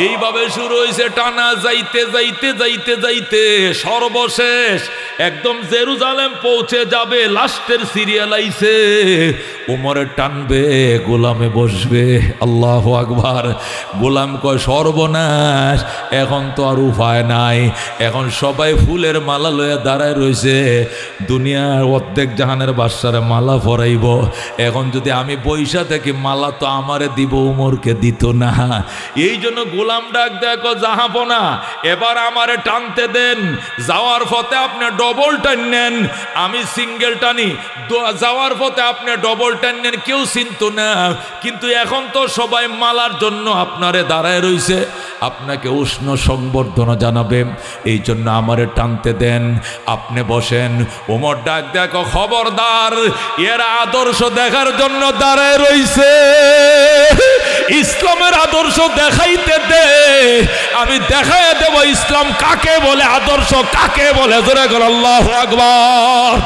S1: এইভাবে শুরু হয়েছে টানা, যাইতে যাইতে যাইতে যাইতে সর্বশেষ একদম জেরুজালেম পৌঁছে যাবে, লাস্টের সিরিয়াল আইছে, ওমরে টানবে, গোলামে বসবে। আল্লাহু আকবার। গোলাম কয় সর্বনাশ, এখন তো আর উপায় নাই, এখন সবাই ফুলের মালা লইয়া দাঁড়ায় রয়েছে, দুনিয়ার অর্ধেক জাহানের বাদশারে মালা পরাইব, এখন যদি আমি বৈশা থাকি মালা তো আমারে দিব, উমরকে দিত না। এই জন্য গোলাম ডাক দেখো, জাহাপনা এবার আমারে টানতে দেন, যাওয়ার পথে আপনি ডবল টান নেন, আমি সিঙ্গেল টানি, যাওয়ার পথে আপনি ডবল টান নেন, কেউ চিনত না, কিন্তু এখন তো সবাই মালার জন্য আপনারে দাঁড়ায় রইছে, আপনাকে উষ্ণ সংবর্ধনা জানাবে, এই জন্য আমারে টানতে দেন, আপনি বসেন। ওমর ডাক দেখো, খবরদার, এরা আদর্শ দেখার জন্য দাঁড়ায় রইছে, ইসলামের আদর্শ দেখাইতে দে, আমি দেখাই দেব ইসলাম কাকে বলে, আদর্শ কাকে বলে। জোরে করে আল্লাহু আকবার।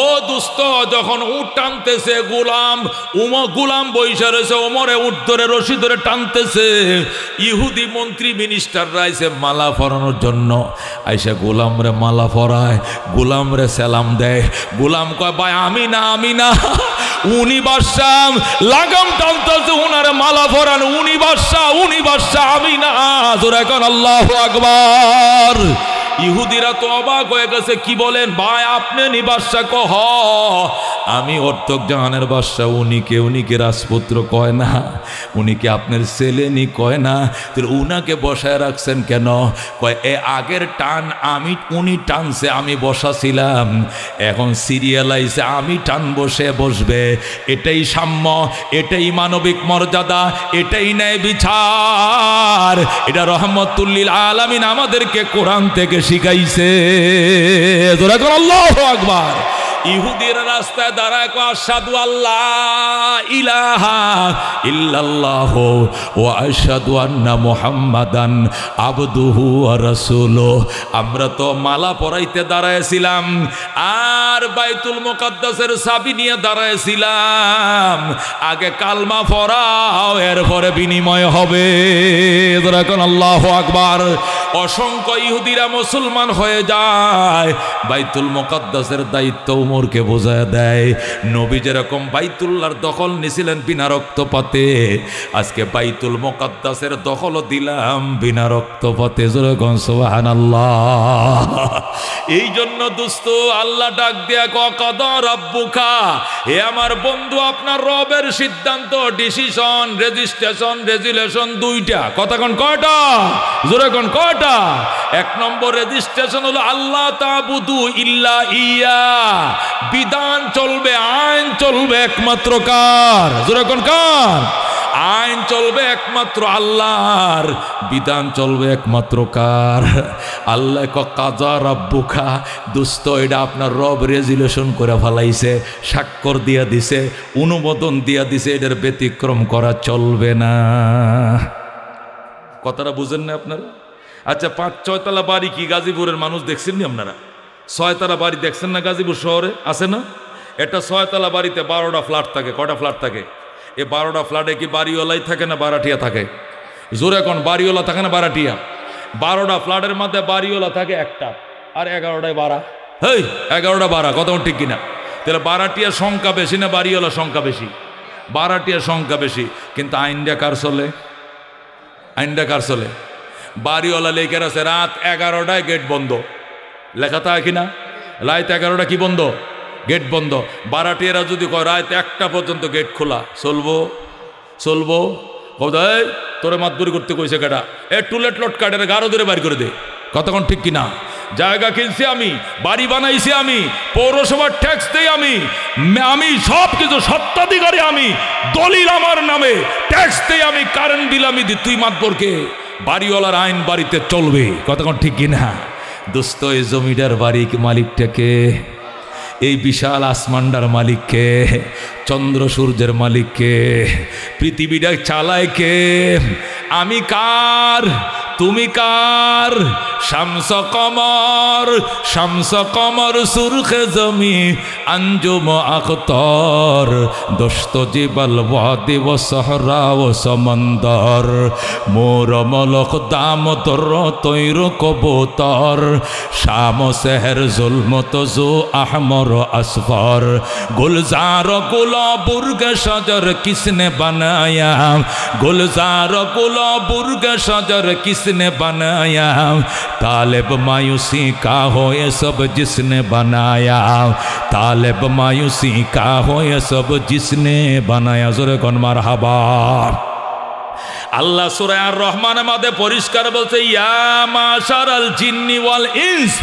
S1: ও দুস্থ, যখন উট টানতেছে গোলাম বৈশা রয়েছে, ওমরে উট ধরে রশি ধরে টানতেছে, ইহুদি মন্ত্রী মিনিস্টাররা আইসে মালা পরানোর জন্য, আইসা গোলামরে মালা পরায়, গোলামরে সালাম দেয়, গোলাম কয় ভাই আমি না, আমি না, উনি বাদশাহ, লাগাম টানতেছে, উনারে মালা পরান, উনি বাদশাহ, আমি না। জোরে এখন আল্লাহু আকবার। ইহুদিরা তো অবাক হয়ে গেছে, কি বলেন ভাই, আপনি নি বাদশা? কহ আমি অর্থক জাহানের বাদশা। উনিকে রাজপুত্র কয় না, উনিকে আপনার ছেলে নি কয় না, উনাকে বসায় রাখছেন কেন? কয় এ আগের টান উনি টানছে, আমি বসাছিলাম, এখন সিরিয়াল আইছে, আমি টানবো, সে বসবে, এটাই সাম্য, এটাই মানবিক মর্যাদা, এটাই ন্যায় বিচার, এটা রহমতুল্লিল আলামিন আমাদেরকে কোরআন থেকে শিখাইছে। আল্লাহু আকবার। ইহুদিরা রাস্তায় দাঁড়ায় কয়, আশহাদু আল্লাহ ইলাহা ইল্লাল্লাহু ওয়া আশহাদু আন্না মুহাম্মাদান আবদুহু ওয়া রাসূলুহু। আমরা তো মালা পরাইতে দাঁড়ায়ছিলাম আর বাইতুল মুকাদ্দাসের চাবি নিয়ে দাঁড়ায়ছিলাম, আগে কালমা পড়াও, এরপরে বিনিময় হবে। এখন আল্লাহু আকবার। অসংখ্য ইহুদিরা মুসলমান হয়ে যায়, বাইতুল মুকাদ্দাসের দায়িত্ব উমরকে বোঝায় দেয়। নবী যেরকম বাইতুল্লাহর দখল নিছিলেন বিনা রক্তপাতে, আজকে বাইতুল মুকাদ্দাসের দখল দিলাম বিনা রক্তপাতে। যেরকম সুবহানাল্লাহ। এই জন্য দোস্ত আল্লাহ ডাক দিয়া কাদা রাব্বুকা, হে আমার বন্ধু, আপনার রবের সিদ্ধান্ত, ডিসিশন, রেজিস্ট্রেশন, রেজুলেশন দুইটা। কথা কোন কয়টা? জোরে কোন কয়টা? এক নম্বর রেজিস্ট্রেশন হলো আল্লাহ তাবুদু ইল্লা ইয়া, বিধান চলবে, আইন চলবে একমাত্র কার? জোরে কোন কার? আইন চলবে একমাত্র আল্লাহর, বিধান চলবে একমাত্র কার? আল্লাহ কাজা রাব্বুকা, দোস্ত এটা আপনার রব রেজুলেশন করে ফেলাইছে, স্বাক্ষর দিয়া দিছে, অনুমোদন দিয়া দিছে, এটার ব্যতিক্রম করা চলবে না। কথাটা বুঝেন না আপনারা? আচ্ছা 5-6 তলা বাড়ি কি গাজীপুরের মানুষ দেখছেন নি আপনারা? 6 তলা বাড়ি দেখছেন না গাজীপুর শহরে আছে না? এটা 6 তলা বাড়িতে 12টা ফ্ল্যাট থাকে। কটা ফ্ল্যাট থাকে? এই 12টা ফ্ল্যাটে কি বাড়িওয়ালাই থাকে না বারাটিয়া থাকে? জোরে কোন, বাড়িওয়ালা থাকে না বারাটিয়া? 12টা ফ্ল্যাটের মধ্যে বাড়িওয়ালা থাকে একটা, আর 11টায় বাড়া। হেই 11টা বাড়া, কথা ঠিক কিনা? তাহলে বারাটিয়ার সংখ্যা বেশি না বাড়িওয়ালার সংখ্যা বেশি? বারাটিয়ার সংখ্যা বেশি। কিন্তু আইনটা কার চলে? আইনটা কার চলে? বাড়িওয়ালা লেখের আছে রাত 11টায় গেট বন্ধ, লেখা থাকে কিনা? রাত 11টা কি বন্ধ? গেট বন্ধ। বারাটিয়ারা যদি কয় রাত 1টা পর্যন্ত গেট খোলা, চলবো? চলবো? কোথায় তোরে মাতবুরি করতে কইছে কেটা? টুলেট লট কাটের গারো ধরে বাড়ি করে দে। কতক্ষণ ঠিক কিনা? জায়গা কিনছি আমি, বাড়ি বানাইছি আমি, পৌরসভার ট্যাক্স দেই আমি সব কিছু সত্ত্বাধিকারী আমি, দলিল আমার নামে, ট্যাক্স দেই আমি, কারেন্ট বিল আমি দিই। তুই মাতবরকে? বাড়িওয়ালার আইন বাড়িতে চলবে। কতক্ষণ ঠিক কিনা? দোস্ত এই জমিদার বাড়ি মালিকটাকে, এই বিশাল আসমানটার মালিককে, চন্দ্র সূর্যের মালিককে, পৃথিবীটা চালায় কে? আমি কার? তুমি কার? শামস কমর সুরখে জমি আঞ্জুম আখতর, দোস্ত জিবাল ওয়াদি ও সহরা ও সমন্দর, মোর মলক দাম তোর তৈর কবুতর, শাম সেহর জুলমত জো আহমর আসফর, গুলজার গুলাবুর্গ সজর কিসনে বানায়া, গুলজার গুলাবুর্গ সজর किसने बनाया, तालिब मायूसी का हो ये सब जिसने बनाया, तालिब मायूसी का हो ये सब जिसने बनाया। जोरे कौन मारहाबा। আল্লাহ সূরা আর রহমানের মধ্যে পরিষ্কার বলছে, ইয়া মাশারাল জিন্নি ওয়াল ইনস,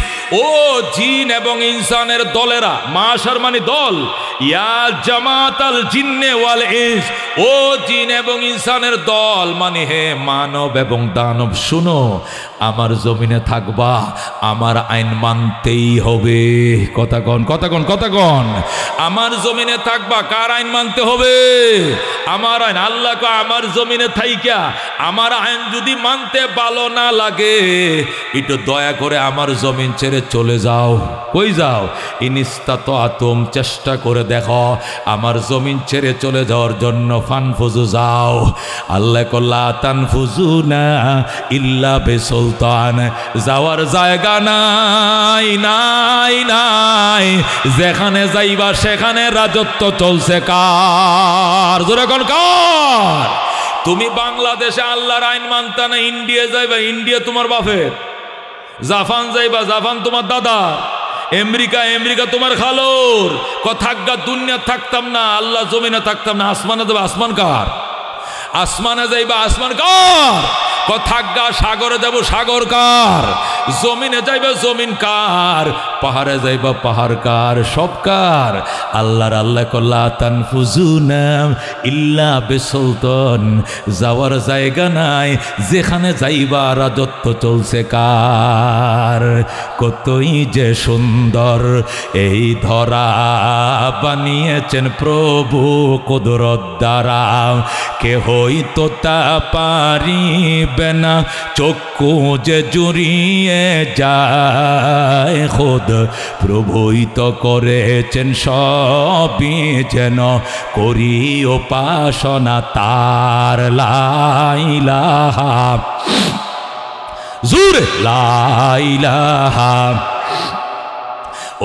S1: ও জিন এবং ইনসানের দলেরা, মাশার মানে দল, ইয়া জামাতাল জিন্নে ওয়াল ইনস, ও জিন এবং ইনসানের দল মানে হে মানব এবং দানব, শুনো আমার জমিনে থাকবা, আমার আইন মানতেই হবে। কথা কন, কথা কন, কথা কন। আমার জমিনে থাকবা, কার আইন মানতে হবে? আমার আইন। আল্লাহ কো আমার জমিনে থাইকা আমার আইন যদি মানতে ভালো না লাগে, একটু দয়া করে আমার জমিন ছেড়ে চলে যাও। কই যাও? ইনিস্তাত আতম, চেষ্টা করে দেখো আমার জমিন ছেড়ে চলে যাওয়ার জন্য। ফানফুজু, যাও। আল্লাহ কল্লা তানফুজু না ইল্লা বেসুলতান, যাওয়ার জায়গা নাই, নাই, নাই। যেখানে যাইবা সেখানে রাজত্ব চলছে কার? জোরে কোন কার? তুমি বাংলাদেশে আল্লাহর আইন মানতা না, ইন্ডিয়া যাইবা, ইন্ডিয়া তোমার বাপের, জাপান যাইবা, জাপান তোমার দাদা, আমেরিকা, আমেরিকা তোমার খালোর। থাকগা দুনিয়া থাকতাম না, আল্লাহ জমিনে থাকতাম না। আসমানে যাবে, আসমান কার? আসমানে যাইবা, আসমান কার? থাকগা সাগরে যাব, সাগর কার? জমিনে যাইবা, জমিন কার? পাহাড়ে যাইবা, পাহাড় কার? সব কার? আল্লাহর। আল্লাহ কল্লা তানফুজুনা ইল্লা বিসুলতান, যাওয়ার জায়গা নাই, যেখানে যাইবা রাজত্ব চলছে কার? কতই যে সুন্দর এই ধরা বানিয়েছেন প্রভু কুদরত দ্বারা, কেহই তো তা পারিবে না, চক্ষু যে জুড়িয়ে যায় খোদ প্রভুই তো করেছেন সবই, যেন করি উপাসনা তার। লা ইলাহা, জোরে লা ইলাহা।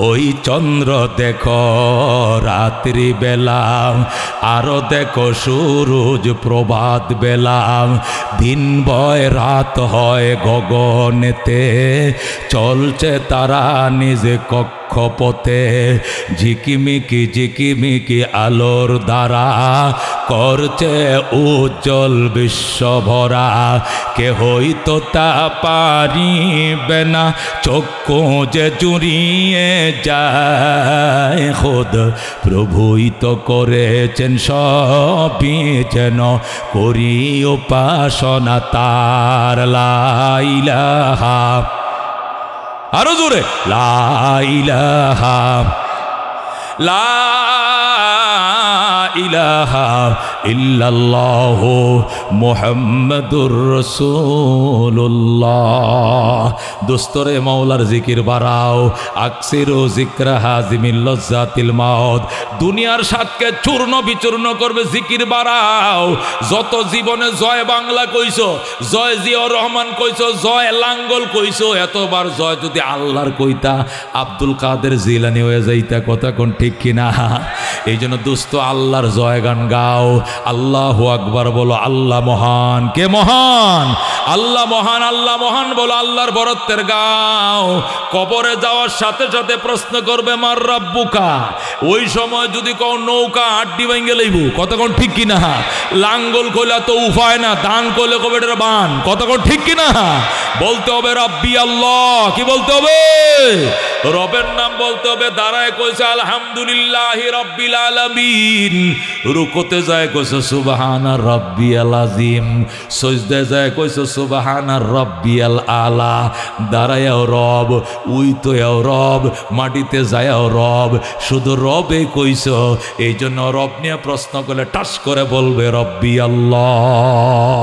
S1: ওই চন্দ্র দেখো রাত্রি বেলা, আরো দেখো সূরজ প্রভাত বেলা, দিন বয় রাত হয় গগনেতে, চলছে তারা নিজ কক্ষ কক্ষপথে ঝিকিমিকি ঝিকিমিকি আলোর দ্বারা করছে উজ্জ্বল বিশ্বভরা, কেহই তো তা পারিবে না, চক্ষু যে জুড়িয়ে যায়, খোদ প্রভুই তো করেছেন সবই যেন করি উপাসনা তার। লা ইলাহা, আরো জোরে, লা ইলাহা লা ইলাহা ইল্লাল্লাহু মুহাম্মাদুর রাসূলুল্লাহ। দোস্তরে মাওলার জিকির বাড়াও, আকসিরু যিকরা হাজিমিল লজ্জাতিল মাউত। দুনিয়ার স্বাদকে চূর্ণ বিচূর্ণ করবে জিকির বাড়াও। যত জীবনে জয় বাংলা কইছো, জয় জিয়াউর রহমান কইছো, জয় লাঙ্গল কইছো, এতবার জয় যদি আল্লাহর কইতা আব্দুল কাদের জিলানী হয়ে যাইতা। কথা কোন ঠিক কিনা? এই জন্য দোস্ত আল্লাহর জয় গান গাও, আল্লাহু আকবার বলো। আল্লাহ মহান, কে মহান? আল্লাহ মহান, আল্লাহ মহান বলো, আল্লাহর বরত্বের গাও। কবরে যাওয়ার সাথে সাথে প্রশ্ন করবে মার রাব্বুকা। ওই সময় যদি কোন নৌকা আড্ডি ভেঙে লইব, কতক্ষণ ঠিক কিনা? লাঙ্গল কইলা তো উপায় না, দান কইলে কবে এটা বান। কতক্ষণ ঠিক কিনা? বলতে হবে রাব্বি আল্লাহ। কি বলতে হবে? রবের নাম বলতে হবে। দাঁড়ায় কইছে আলহামদুলিল্লাহি রাব্বিল আলামিন, রুকুতে যায় কইছে সুবহানা রাব্বিয়াল আযীম, সিজদায় যায় কইছে সুবহানা রাব্বিয়াল আলা। দাঁড়ায়ও রব, উইতোও রব, মাটিতে যায়ও রব, শুধু রবে কইছো। এই জন্য রব নিয়ে প্রশ্ন করলে টাস করে বলবে রব্বি আল্লাহ।